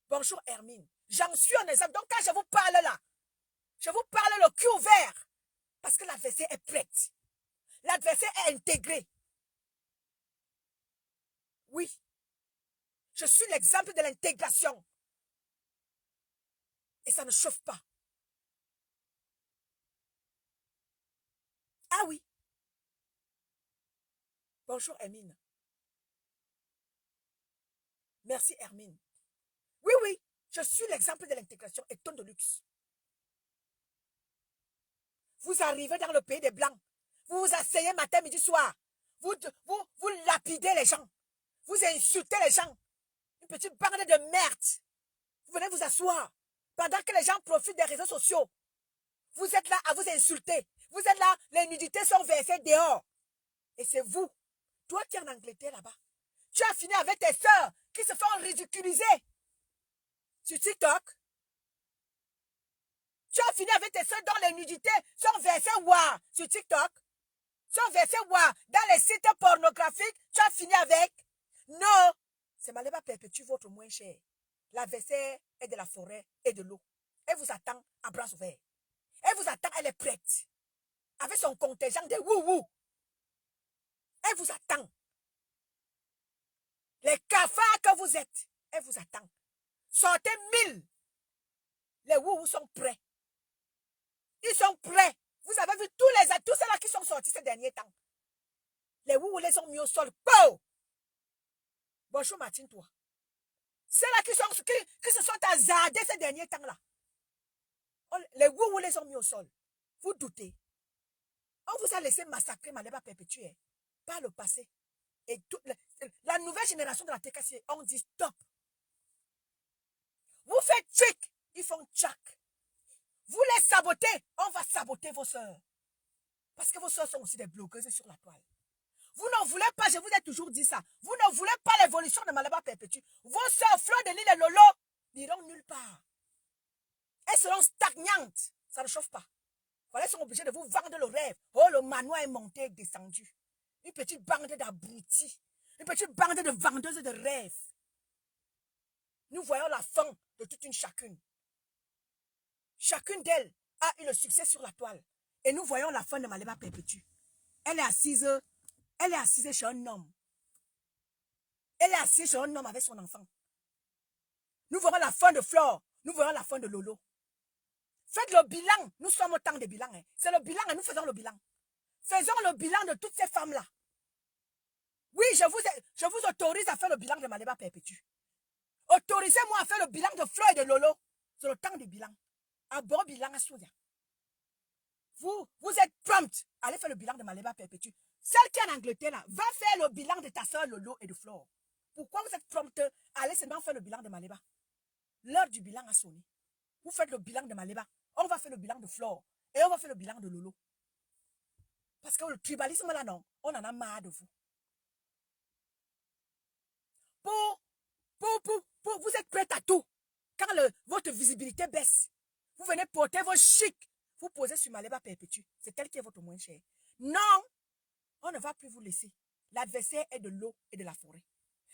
Bonjour Hermine. J'en suis un exemple. Donc quand je vous parle là, je vous parle le cul ouvert. Parce que l'adversaire est prête. L'adversaire est intégré. Oui. Je suis l'exemple de l'intégration. Et ça ne chauffe pas. Ah oui. Bonjour Hermine. Merci Hermine. Oui, je suis l'exemple de l'intégration et tonne de luxe. Vous arrivez dans le pays des Blancs. Vous vous asseyez matin, midi, soir. Vous lapidez les gens. Vous insultez les gens. Une petite bande de merde. Vous venez vous asseoir. Pendant que les gens profitent des réseaux sociaux. Vous êtes là à vous insulter. Vous êtes là, les nudités sont versées dehors. Et c'est vous, toi qui es en Angleterre là-bas. Tu as fini avec tes sœurs qui se font ridiculiser sur TikTok. Tu as fini avec tes sœurs dont les nudités sont versées sur TikTok. Sont versées dans les sites pornographiques. Tu as fini avec. Non. C'est Malema Perpétue votre moins cher. L'adversaire est de la forêt et de l'eau. Elle vous attend à bras ouverts. Elle vous attend, elle est prête. Avec son contingent de wouhou. Elle vous attend. Les cafards que vous êtes, elle vous attend. Sortez 1000. Les wouhou sont prêts. Ils sont prêts. Vous avez vu tous ceux-là qui sont sortis ces derniers temps. Les wouhou les ont mis au sol. Pow! Bonjour Martine, toi. Ceux-là qui se sont hasardés ces derniers temps-là. Les wouhou les ont mis au sol. Vous doutez. On vous a laissé massacrer Maleba perpétuer par le passé. Et toute la nouvelle génération de la TKC, on dit stop. Vous faites trick, ils font tchac. Vous les sabotez, on va saboter vos sœurs. Parce que vos sœurs sont aussi des blogueuses sur la toile. Vous ne voulez pas, je vous ai toujours dit ça, vous ne voulez pas l'évolution de Maleba perpétue. Vos sœurs Fleur de Lys et Lolo n'iront nulle part. Elles seront stagnantes. Ça ne chauffe pas. Voilà, ils sont obligés de vous vendre le rêve. Oh, le manoir est monté et descendu. Une petite bande d'abrutis. Une petite bande de vendeuses de rêves. Nous voyons la fin de toute une chacune. Chacune d'elles a eu le succès sur la toile. Et nous voyons la fin de Maleba perpétue. Elle est assise chez un homme. Elle est assise chez un homme avec son enfant. Nous voyons la fin de Flore. Nous voyons la fin de Lolo. Faites le bilan. Nous sommes au temps des bilans. Hein. C'est le bilan et nous faisons le bilan. Faisons le bilan de toutes ces femmes-là. Oui, je vous autorise à faire le bilan de Maleba perpétue. Autorisez-moi à faire le bilan de Flore et de Lolo. C'est le temps des bilans. Un bon bilan à Soudia. Vous êtes prompt. Allez faire le bilan de Maleba perpétue. Celle qui est en Angleterre, là, va faire le bilan de ta soeur Lolo et de Flore. Pourquoi vous êtes prompt? Allez seulement faire le bilan de Maleba. L'heure du bilan a sonné. Vous faites le bilan de Maleba. On va faire le bilan de Flore. Et on va faire le bilan de Lolo. Parce que le tribalisme là, non, on en a marre de vous. Vous êtes prêts à tout. Quand votre visibilité baisse, vous venez porter vos chics. Vous posez sur Maleba perpétue. C'est elle qui est votre moins cher. Non, on ne va plus vous laisser. L'adversaire est de l'eau et de la forêt.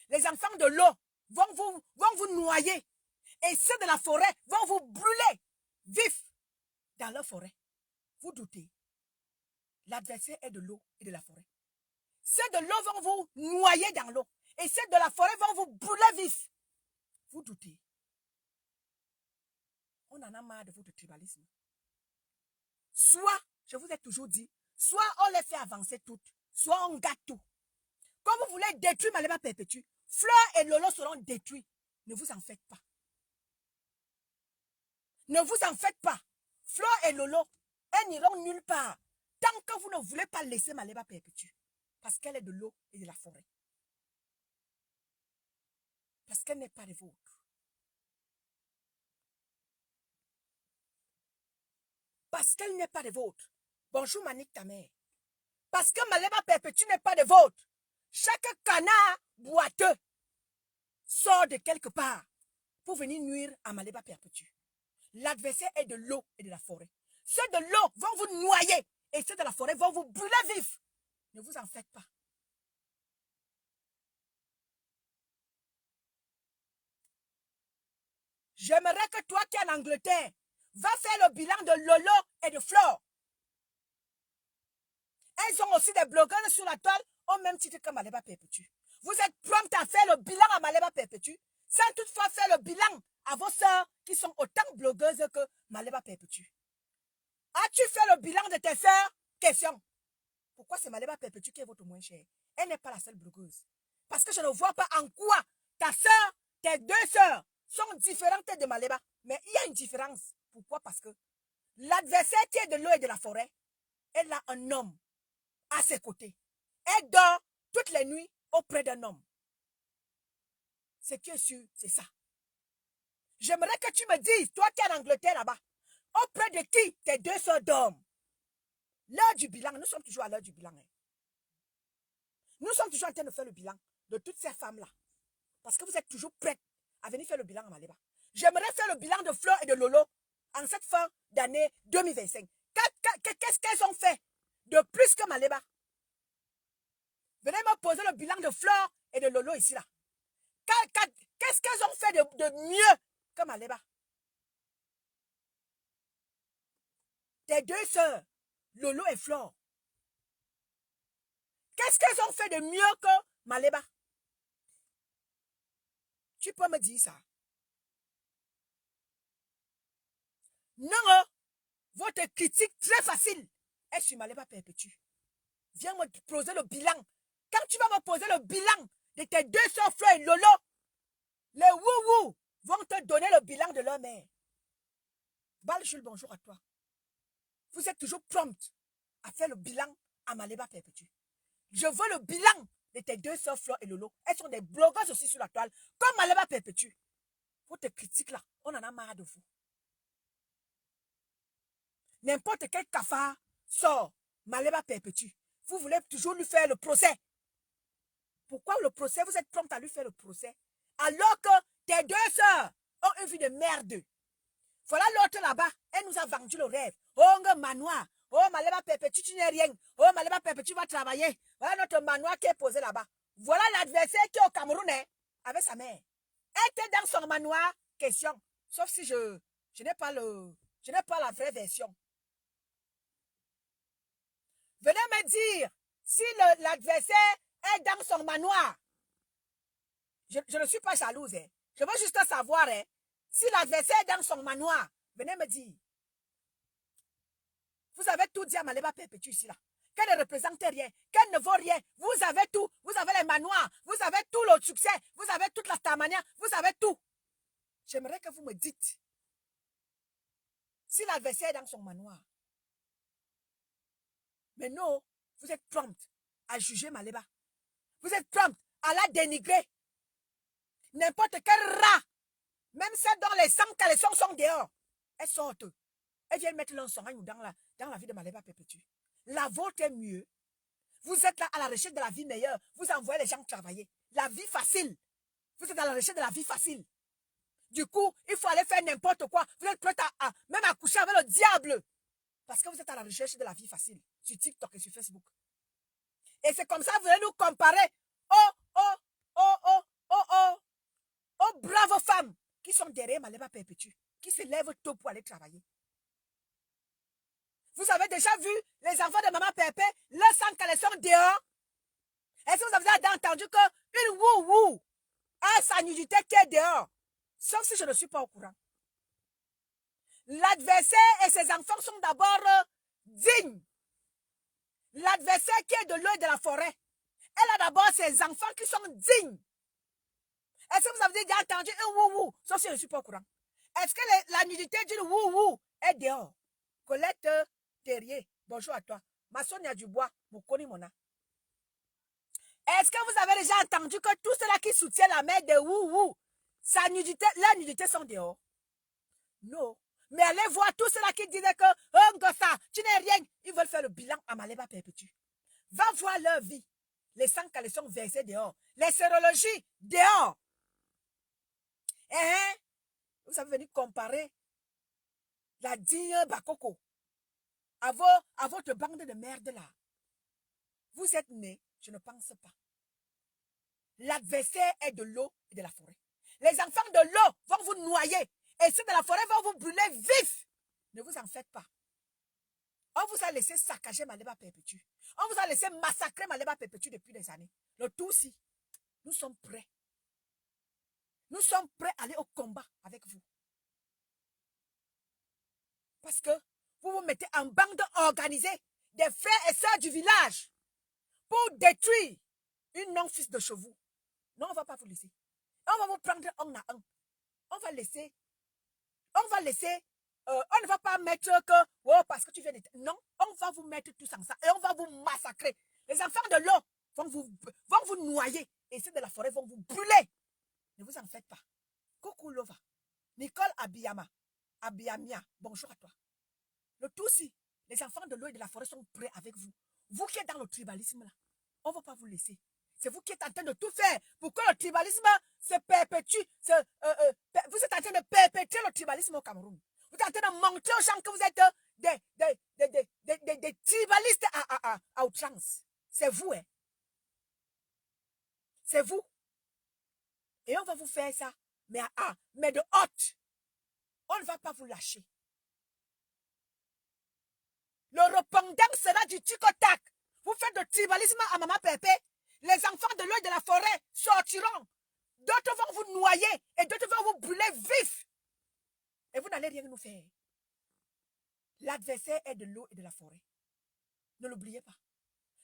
Les enfants de l'eau vont vous noyer. Et ceux de la forêt vont vous brûler vifs dans leur forêt. Vous doutez. L'adversaire est de l'eau et de la forêt. Ceux de l'eau vont vous noyer dans l'eau. Et ceux de la forêt vont vous brûler vifs. Vous doutez. On en a marre de votre tribalisme. Soit, je vous ai toujours dit, soit on les fait avancer toutes, soit on gâte tout. Quand vous voulez détruire Maleba perpétue, Fleur et Lolo seront détruits. Ne vous en faites pas. Ne vous en faites pas. Fleur et Lolo, elles n'iront nulle part. Tant que vous ne voulez pas laisser Maleba perpétue. Parce qu'elle est de l'eau et de la forêt. Parce qu'elle n'est pas de vôtre. Parce qu'elle n'est pas de vôtre. Bonjour Manik ta mère. Parce que Maleba perpétue n'est pas de vôtre. Chaque canard boiteux sort de quelque part pour venir nuire à Maleba perpétue. L'adversaire est de l'eau et de la forêt. Ceux de l'eau vont vous noyer et ceux de la forêt vont vous brûler vifs. Ne vous en faites pas. J'aimerais que toi qui es en Angleterre, va faire le bilan de Lolo et de Flore. Elles ont aussi des blogueurs sur la toile au même titre que Maleba perpétue. Vous êtes prompt à faire le bilan à Maleba perpétue sans toutefois faire le bilan à vos sœurs qui sont autant blogueuses que Maleba perpétue. As-tu fait le bilan de tes sœurs? Question. Pourquoi c'est Maleba perpétue qui est votre moins cher? Elle n'est pas la seule blogueuse. Parce que je ne vois pas en quoi ta sœur, tes deux sœurs sont différentes de Maleba. Mais il y a une différence. Pourquoi? Parce que l'adversaire qui est de l'eau et de la forêt, elle a un homme à ses côtés. Elle dort toutes les nuits auprès d'un homme. Ce qui est sûr, c'est ça. J'aimerais que tu me dises, toi qui es en Angleterre là-bas, auprès de qui tes deux sœurs dorment? L'heure du bilan, nous sommes toujours à l'heure du bilan. Hein. Nous sommes toujours en train de faire le bilan de toutes ces femmes-là. Parce que vous êtes toujours prêtes à venir faire le bilan à Maleba. J'aimerais faire le bilan de Fleur et de Lolo en cette fin d'année 2025. Qu'est-ce qu'elles ont fait de plus que Maleba? Venez me poser le bilan de Fleur et de Lolo ici là. Qu'est-ce qu'elles ont fait de mieux que Maleba? tes deux sœurs, Lolo et Flore, qu'est-ce qu'elles ont fait de mieux que Maleba? Tu peux me dire ça? Non, votre critique très facile est sur Maleba Perpétue. Viens me poser le bilan. Quand tu vas me poser le bilan de tes deux sœurs Fleur et Lolo, les wou-wou vont te donner le bilan de leur mère. Balchul, bonjour à toi. Vous êtes toujours prompte à faire le bilan à Maleba Perpétue. Je veux le bilan de tes deux sœurs Fleur et Lolo. Elles sont des blogueuses aussi sur la toile, comme Maleba Perpétue. Votre critique là, on en a marre de vous. N'importe quel cafard sort Maleba Perpétue. Vous voulez toujours lui faire le procès. Pourquoi le procès? Vous êtes prompte à lui faire le procès. Alors que tes deux sœurs ont une vie de merde. Voilà l'autre là-bas. Elle nous a vendu le rêve. Oh, un manoir. Oh, Maleba Perpétue, tu n'es rien. Oh, Maleba Perpétue va travailler. Voilà notre manoir qui est posé là-bas. Voilà l'adversaire qui est au Cameroun, hein, avec sa mère. Elle était dans son manoir. Question. Sauf si je n'ai pas la vraie version. Venez me dire si l'adversaire est dans son manoir. Je ne suis pas jalouse. Hein. Je veux juste savoir hein, si l'adversaire est dans son manoir. Venez me dire. Vous avez tout dit à Maleba Perpétue ici, là. Qu'elle ne représente rien, qu'elle ne vaut rien. Vous avez tout. Vous avez les manoirs. Vous avez tout le succès. Vous avez toute la starmania. Vous avez tout. J'aimerais que vous me dites si l'adversaire est dans son manoir. Mais non, vous êtes prompte à juger Maleba. Vous êtes prompte à la dénigrer. N'importe quel rat, même celles dont les 100 caleçons sont dehors, elles sortent. Elles viennent mettre leur sang dans la vie de Maleba Perpétue. La vôtre est mieux. Vous êtes là à la recherche de la vie meilleure. Vous envoyez les gens travailler. La vie facile. Vous êtes à la recherche de la vie facile. Du coup, il faut aller faire n'importe quoi. Vous êtes prêts à même à coucher avec le diable. Parce que vous êtes à la recherche de la vie facile. Sur TikTok et sur Facebook. Et c'est comme ça que vous allez nous comparer aux braves femmes qui sont derrière Maleba Perpétue. Qui se lèvent tôt pour aller travailler. Vous avez déjà vu les enfants de Maman Pépé, leur sang caleçon dehors? Est-ce que vous avez entendu qu'une wou-wou a sa nudité qui est dehors? Sauf si je ne suis pas au courant. L'adversaire et ses enfants sont d'abord dignes. L'adversaire qui est de l'eau et de la forêt, elle a d'abord ses enfants qui sont dignes. Est-ce que vous avez déjà entendu un wou-wou? Sauf si je ne suis pas au courant. Est-ce que la nudité d'une wou-wou est dehors? Colette Terrier, bonjour à toi. Massonia Dubois, Mokoni Mona. Est-ce que vous avez déjà entendu que tous ceux-là qui soutiennent la mère de wou-wou, leur nudité sont dehors? Non. Mais allez voir tous ceux-là qui disaient que oh, Ngossa, tu n'es rien. Ils veulent faire le bilan à Maleba Perpétue. Va voir leur vie. Les sangs caleçons versés dehors. Les sérologies dehors. Vous avez venu comparer la digne Bakoko à votre bande de merde là. Vous êtes nés, je ne pense pas. L'adversaire est de l'eau et de la forêt. Les enfants de l'eau vont vous noyer. Et ceux de la forêt vont vous brûler vif. Ne vous en faites pas. On vous a laissé saccager Maleba Perpétue. On vous a laissé massacrer Maleba Perpétue depuis des années. Le tout aussi, nous sommes prêts. Nous sommes prêts à aller au combat avec vous. Parce que vous vous mettez en bande organisée des frères et sœurs du village pour détruire une non-fils de chevaux. Non, on ne va pas vous laisser. On va vous prendre un à un. On va laisser, on ne va pas mettre que, oh, parce que tu viens de... Non, on va vous mettre tous ensemble et on va vous massacrer. Les enfants de l'eau vont vous noyer et ceux de la forêt vont vous brûler. Ne vous en faites pas. Coucou Lova. Nicole Abiamia, bonjour à toi. Le Tutsi, les enfants de l'eau et de la forêt sont prêts avec vous. Vous qui êtes dans le tribalisme là, on ne va pas vous laisser. C'est vous qui êtes en train de tout faire pour que le tribalisme se perpétue. Vous êtes en train de perpétuer le tribalisme au Cameroun. Vous êtes en train de montrer aux gens que vous êtes des tribalistes à outrance. C'est vous, hein. C'est vous. Et on va vous faire ça, mais de haute. On ne va pas vous lâcher. Le répondant sera du tic-au-tac. Vous faites de tribalisme à Maman Pépé. Les enfants de l'œil de la forêt sortiront. D'autres vont vous noyer et d'autres vont vous brûler vif. Et vous n'allez rien nous faire. L'adversaire est de l'eau et de la forêt. Ne l'oubliez pas.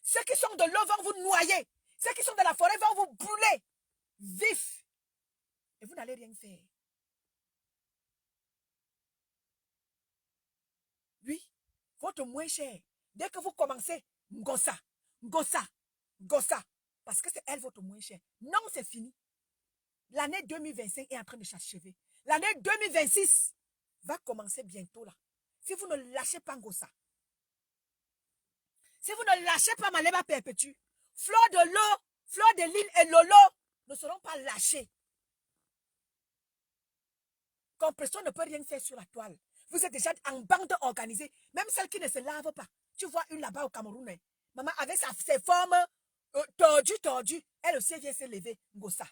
Ceux qui sont de l'eau vont vous noyer. Ceux qui sont de la forêt vont vous brûler vif. Et vous n'allez rien faire. Oui, votre moins cher. Dès que vous commencez, Ngossa, Ngossa, Ngossa. Parce que c'est elle votre moins cher. Non, c'est fini. L'année 2025 est en train de s'achever. L'année 2026 va commencer bientôt là. Si vous ne lâchez pas Ngossa, si vous ne lâchez pas Maleba Perpétue, Fleur de l'eau, Fleur de Lille et Lolo ne seront pas lâchés. Compression ne peut rien faire sur la toile. Vous êtes déjà en bande organisée. Même celle qui ne se lave pas. Tu vois une là-bas au Cameroun. Hein? Maman, avec ses formes tordues, elle aussi vient se lever. Ngossa.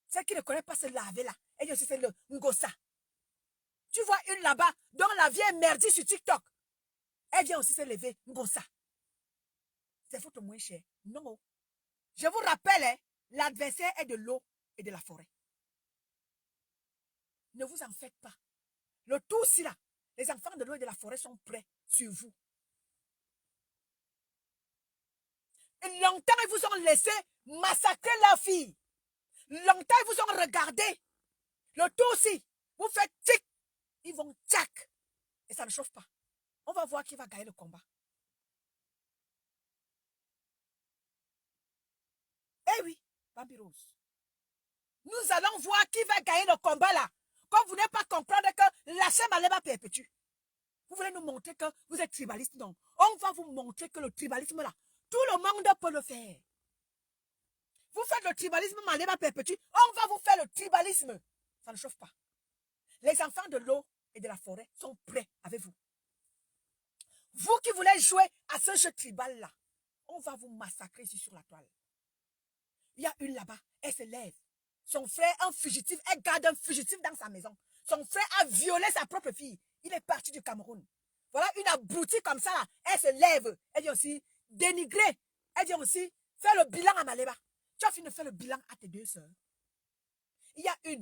Celle qui ne connaît pas se laver là, elle vient aussi se lever. Ngossa. Tu vois une là-bas, dont la vie est merdie sur TikTok. Elle vient aussi se lever. Ngossa. C'est votre moins cher. Non. Je vous rappelle, hein, l'adversaire est de l'eau et de la forêt. Ne vous en faites pas. Le tout si là, les enfants de l'eau et de la forêt sont prêts sur vous. Et longtemps, ils vous ont laissé massacrer leur fille. Longtemps, ils vous ont regardé. Le tout aussi, vous faites tic, ils vont tchac. Et ça ne chauffe pas. On va voir qui va gagner le combat. Eh oui, Bambi Rose. Nous allons voir qui va gagner le combat là. Comme vous n'êtes pas comprendre que lâcher Maleba Perpétue. Vous voulez nous montrer que vous êtes tribaliste, non. On va vous montrer que le tribalisme là, tout le monde peut le faire. Vous faites le tribalisme Maleba Perpétue, on va vous faire le tribalisme. Ça ne chauffe pas. Les enfants de l'eau et de la forêt sont prêts avec vous. Vous qui voulez jouer à ce jeu tribal là, on va vous massacrer ici sur la toile. Il y a une là-bas, elle se lève. Son frère, un fugitif, elle garde un fugitif dans sa maison. Son frère a violé sa propre fille. Il est parti du Cameroun. Voilà une abrutie comme ça, là. Elle se lève. Elle vient aussi dénigrer. Elle vient aussi faire le bilan à Maleba. Tu as fini de faire le bilan à tes deux sœurs. Il y a 13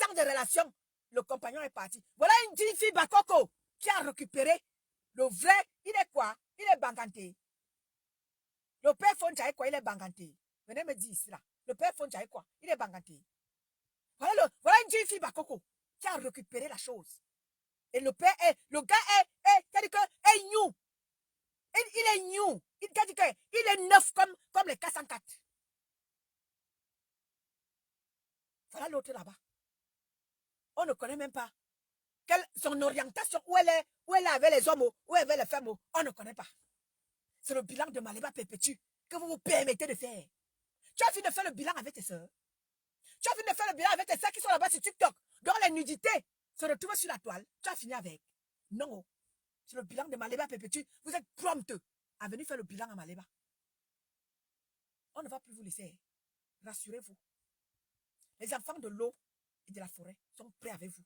ans de relation. Le compagnon est parti. Voilà une jeune fille Bakoko qui a récupéré. Le vrai, il est quoi? Il est banganté. Le père Foncha est quoi? Il est banganté. Venez me dire ici là. Le père Foncha est quoi? Il est banganté. Voilà une jeune fille Bakoko qui a récupéré la chose. Et le père est, le gars est new. Il est new. Il est neuf comme les 404. Voilà l'autre là-bas. On ne connaît même pas son orientation, où elle est avec les hommes, où elle est avec les femmes, on ne connaît pas. C'est le bilan de Maleba Perpétue que vous vous permettez de faire. Tu as fini de faire le bilan avec tes soeurs. Tu as fini de faire le bilan avec tes soeurs qui sont là-bas sur TikTok, dont la nudité se retrouve sur la toile. Tu as fini avec. Non. C'est le bilan de Maleba Perpétue. Vous êtes prompt à venir faire le bilan à Maleba. On ne va plus vous laisser. Rassurez-vous. Les enfants de l'eau et de la forêt sont prêts avec vous.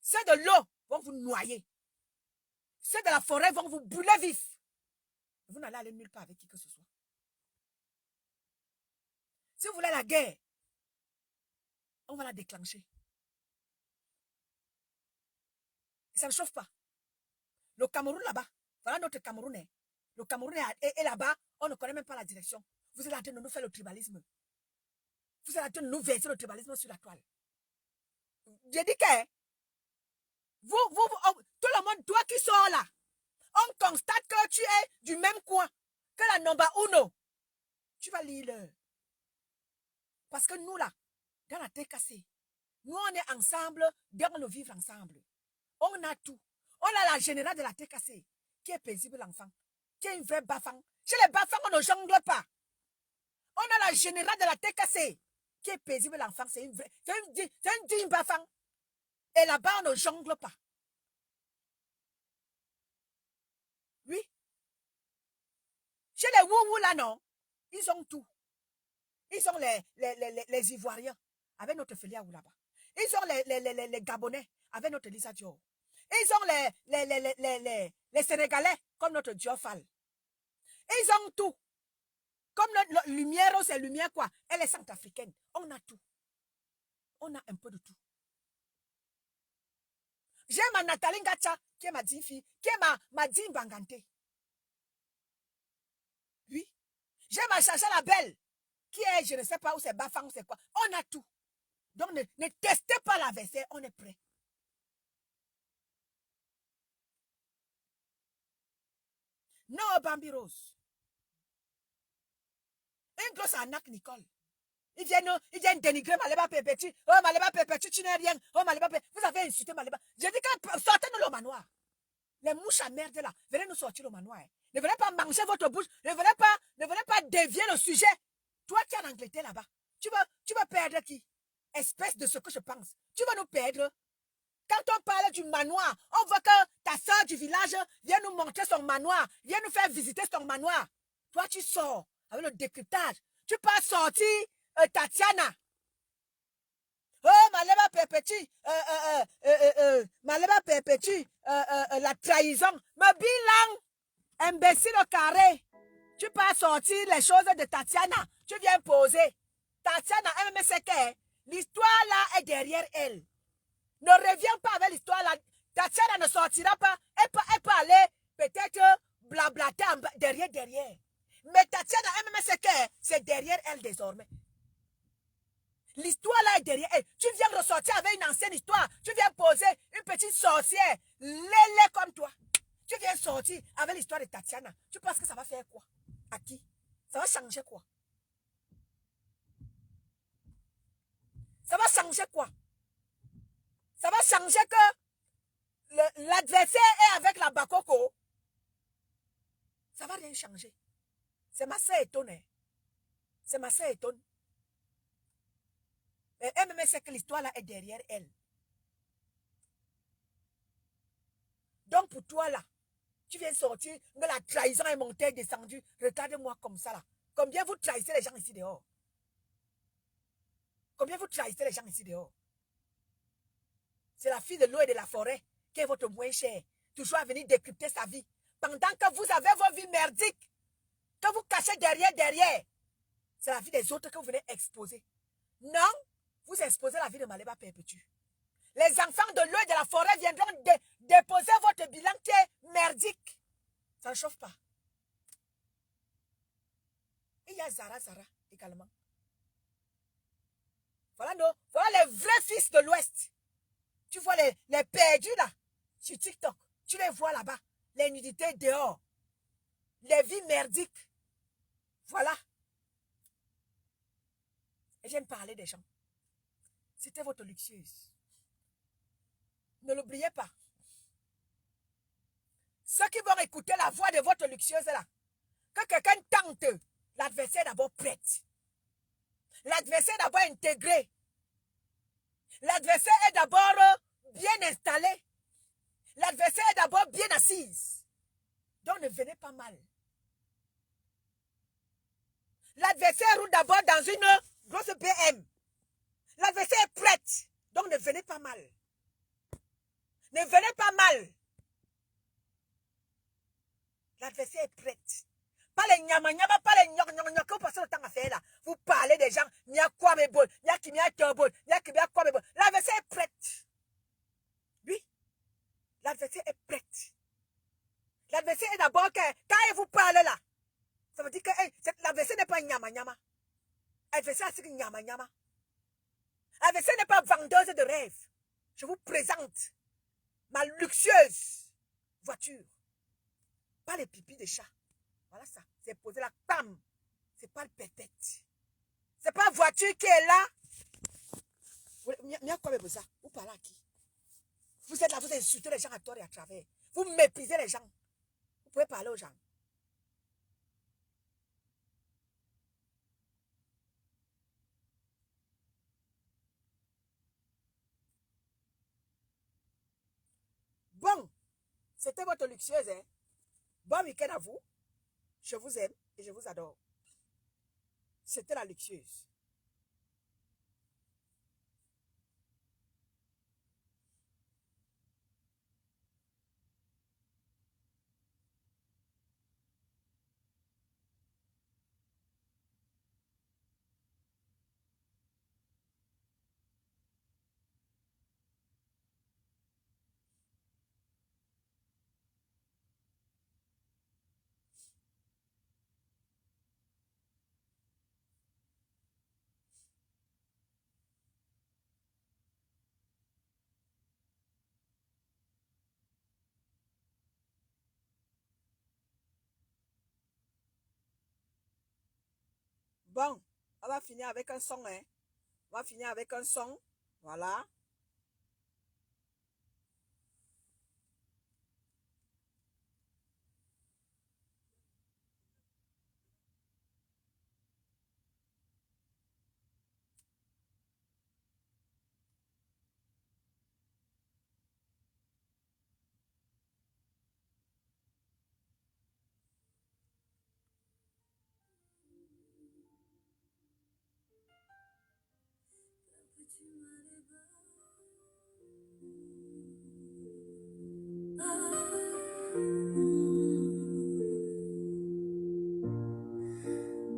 Ceux de l'eau vont vous noyer. Ceux de la forêt vont vous brûler vif. Vous n'allez aller nulle part avec qui que ce soit. Si vous voulez la guerre, on va la déclencher. Et ça ne chauffe pas. Le Cameroun là-bas, voilà notre Camerounais. Le Cameroun est là-bas, on ne connaît même pas la direction. Vous êtes en train de nous faire le tribalisme. Vous êtes en train de nous verser le tribalisme sur la toile. J'ai dit que tout le monde, toi qui sors là, on constate que tu es du même coin que la Nomba Uno. Tu vas lire. Parce que nous là, dans la TKC, nous on est ensemble, dans le vivre ensemble. On a tout. On a la générale de la TKC, qui est paisible l'enfant, qui est une vraie bafang. Chez les bafang, on ne jongle pas. On a la générale de la TKC, qui est paisible l'enfant, c'est un digne bafang. Et là-bas, on ne jongle pas. Oui. Chez les Wouwou là, non. Ils ont tout. Ils ont les Ivoiriens avec notre Félia là-bas. Ils ont les Gabonais avec notre Lisa Dior. Ils ont les Sénégalais comme notre Diofal. Ils ont tout. Comme notre lumière, c'est lumière quoi. Elle est centrafricaine. On a tout. On a un peu de tout. J'ai ma Nathalie Ngacha, qui est ma digne fille, qui est ma digne Bangante. Oui. J'ai ma Chacha la belle, qui est, je ne sais pas où c'est Bafang, c'est quoi. On a tout. Donc ne testez pas l'adversaire, on est prêt. Non, Bambi Rose. Une grosse arnaque, Nicole. Ils viennent dénigrer Maléba Pépéti. Oh, Maléba Pépéti, tu n'es rien. Oh, Maléba Pépéti. Vous avez insulté Maléba. J'ai dit que sortez-nous le manoir. Les mouches à merde là, venez nous sortir le manoir. Ne venez pas manger votre bouche. Ne venez pas dévier le sujet. Toi qui es en Angleterre là-bas, tu vas perdre qui? Espèce de ce que je pense. Tu vas nous perdre. Quand on parle du manoir, on voit que ta soeur du village vient nous montrer son manoir, vient nous faire visiter son manoir. Toi, tu sors avec le décryptage. Tu peux sortir Tatiana. Oh, Maléba Pépéti, Maléba Pépéti, la trahison. Me bilan, imbécile au carré. Tu peux sortir les choses de Tatiana. Tu viens poser. Tatiana, elle me sait que l'histoire là est derrière elle. Ne reviens pas avec l'histoire là. Tatiana ne sortira pas. Elle peut aller peut-être blablater derrière. Mais Tatiana, elle me sait que c'est derrière elle désormais. L'histoire là est derrière elle. Tu viens ressortir avec une ancienne histoire. Tu viens poser une petite sorcière. Lélé comme toi. Tu viens sortir avec l'histoire de Tatiana. Tu penses que ça va faire quoi? À qui? Ça va changer quoi? Ça va changer quoi? Ça va changer que l'adversaire est avec la Bakoko. Ça va rien changer. C'est ma sœur étonnée. C'est ma sœur étonnée. Et elle me sait que l'histoire là est derrière elle. Donc pour toi là, tu viens sortir, mais la trahison est montée, descendue. Regarde-moi comme ça là. Combien vous trahissez les gens ici dehors? Combien vous trahissez les gens ici dehors? C'est la fille de l'eau et de la forêt qui est votre moins cher. Toujours à venir décrypter sa vie. Pendant que vous avez vos vies merdiques, que vous cachez derrière. C'est la vie des autres que vous venez exposer. Non, vous exposez la vie de Maléba Perpétue. Les enfants de l'eau et de la forêt viendront déposer votre bilan qui est merdique. Ça ne chauffe pas. Et il y a Zara également. Voilà les vrais fils de l'Ouest. Tu vois les perdus là, sur TikTok. Tu les vois là-bas. Les nudités dehors. Les vies merdiques. Voilà. Et j'aime parler des gens. C'était votre luxueuse. Ne l'oubliez pas. Ceux qui vont écouter la voix de votre luxueuse là, que quelqu'un tente, l'adversaire est d'abord prête. L'adversaire est d'abord intégré. L'adversaire est d'abord bien installé. L'adversaire est d'abord bien assise. Donc ne venez pas mal. L'adversaire roule d'abord dans une grosse BM. L'adversaire est prête. Donc ne venez pas mal. Ne venez pas mal. L'adversaire est prête. Pas les nyama, pas les nyama que vous passez le temps à faire là. Vous parlez des gens, il y a quoi mes bol, il y a qui m'a turbo, il y a qui m'a quoi mes bol. L'adversaire est prête. Oui. L'adversaire est prête. L'adversaire est d'abord que, quand il vous parle là, ça veut dire que l'adversaire n'est pas nyama. L'adversaire c'est nyama. L'adversaire n'est pas vendeuse de rêves. Je vous présente ma luxueuse voiture. Pas les pipis de chat. Voilà ça. C'est poser la pam. C'est pas le pétette. C'est pas voiture qui est là. Vous parlez à qui? Vous êtes là, vous insultez les gens à tort et à travers. Vous méprisez les gens. Vous pouvez parler aux gens. Bon, c'était votre luxueuse, hein? Bon week-end à vous. Je vous aime et je vous adore. C'était la luxueuse. Bon, on va finir avec un son, hein. On va finir avec un son. Voilà.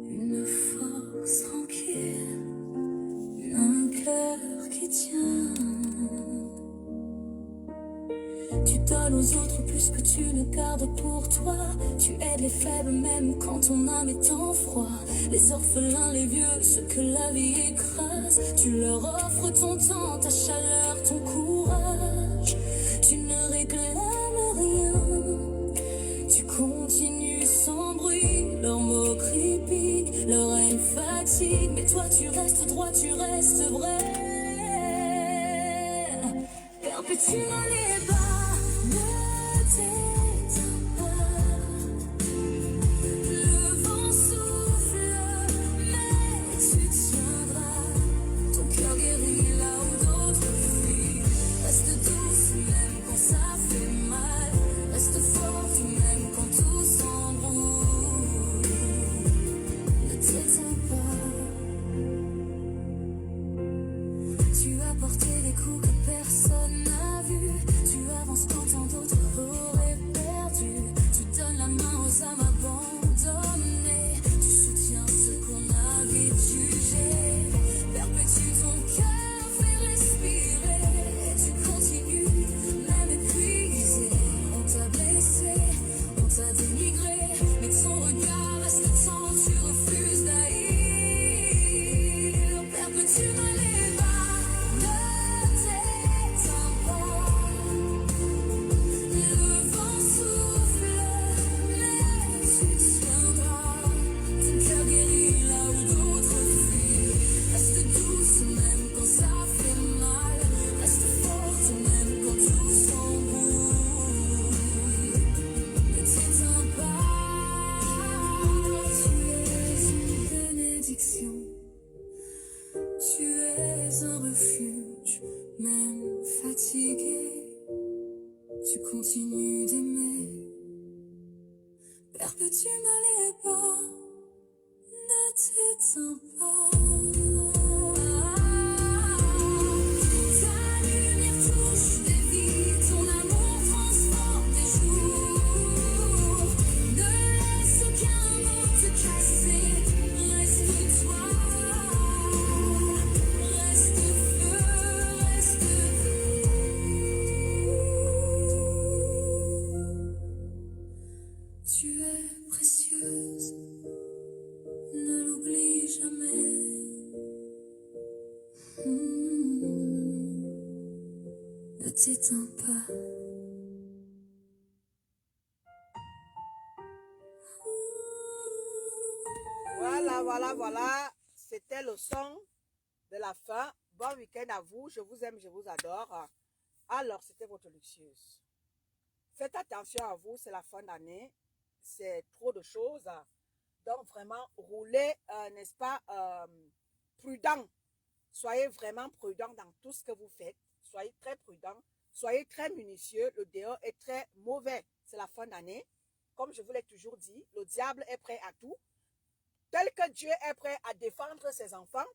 Une force tranquille, un cœur qui tient. Tu donnes aux autres plus que tu ne gardes pour toi. Tu aides les faibles même quand ton âme est en froid. Les orphelins, les vieux, ceux que la vie écrase. Tu leur offres ton temps, ta chaleur, ton courage. Tu ne réclames rien. Tu continues sans bruit. Leurs moqueries piquent, leur haine fatigue. Mais toi tu restes droit, tu restes vrai. Perpétuellement les bas, ne t'éteins pas. Le vent souffle, mais tu tiendras. Ton cœur guérit là où d'autres fuient. Reste douce même quand ça fait mal. Reste forte même quand tout s'embrouille. Ne t'éteins pas. Tu as porté des coups que personne n'a vu. Tu avances quand tant d'autres auraient perdu. Tu donnes la main aux âmes abandonnées. Tu soutiens ceux qu'on a vite jugés. Perpétue ton cœur, fais respirer. Tu continues, même épuisé. On t'a blessé, on t'a dénigré. Mais ton regard reste tendre, tu refuses d'haïr. Perpétuellement les bas, ne t'éteins pas. Le vent souffle, mais tu tiendras. Ton cœur guérit là où d'autres fuient. Reste douce même quand ça fait mal. Reste forte même quand tout s'embrouille. Ne t'éteins pas. Tu es une bénédiction. Tu es un refuge, même fatigué. Tu continues d'aimer. Perpétuellement les bas, ne t'éteins pas. Ta lumière touche des vies, ton amour transforme des jours. Ne laisse aucun mot te casser, reste toi. Reste feu, reste vie. Tu es précieuse, ne l'oublie jamais. Ne t'éteins pas. Voilà. C'était le son de la fin. Bon week-end à vous. Je vous aime, je vous adore. Alors, c'était votre luxueuse. Faites attention à vous, c'est la fin d'année. C'est trop de choses. Donc, vraiment, roulez, n'est-ce pas, prudent. Soyez vraiment prudent dans tout ce que vous faites. Soyez très prudent. Soyez très minutieux. Le dehors est très mauvais. C'est la fin d'année. Comme je vous l'ai toujours dit, le diable est prêt à tout. Tel que Dieu est prêt à défendre ses enfants,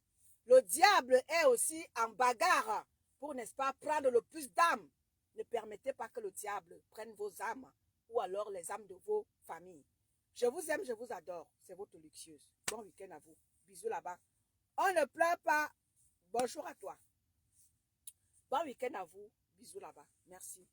le diable est aussi en bagarre pour, n'est-ce pas, prendre le plus d'âmes. Ne permettez pas que le diable prenne vos âmes ou alors les âmes de vos familles. Je vous aime, je vous adore. C'est votre luxueuse. Bon week-end à vous. Bisous là-bas. On ne pleure pas. Bonjour à toi. Bon week-end à vous. Bisous là-bas. Merci.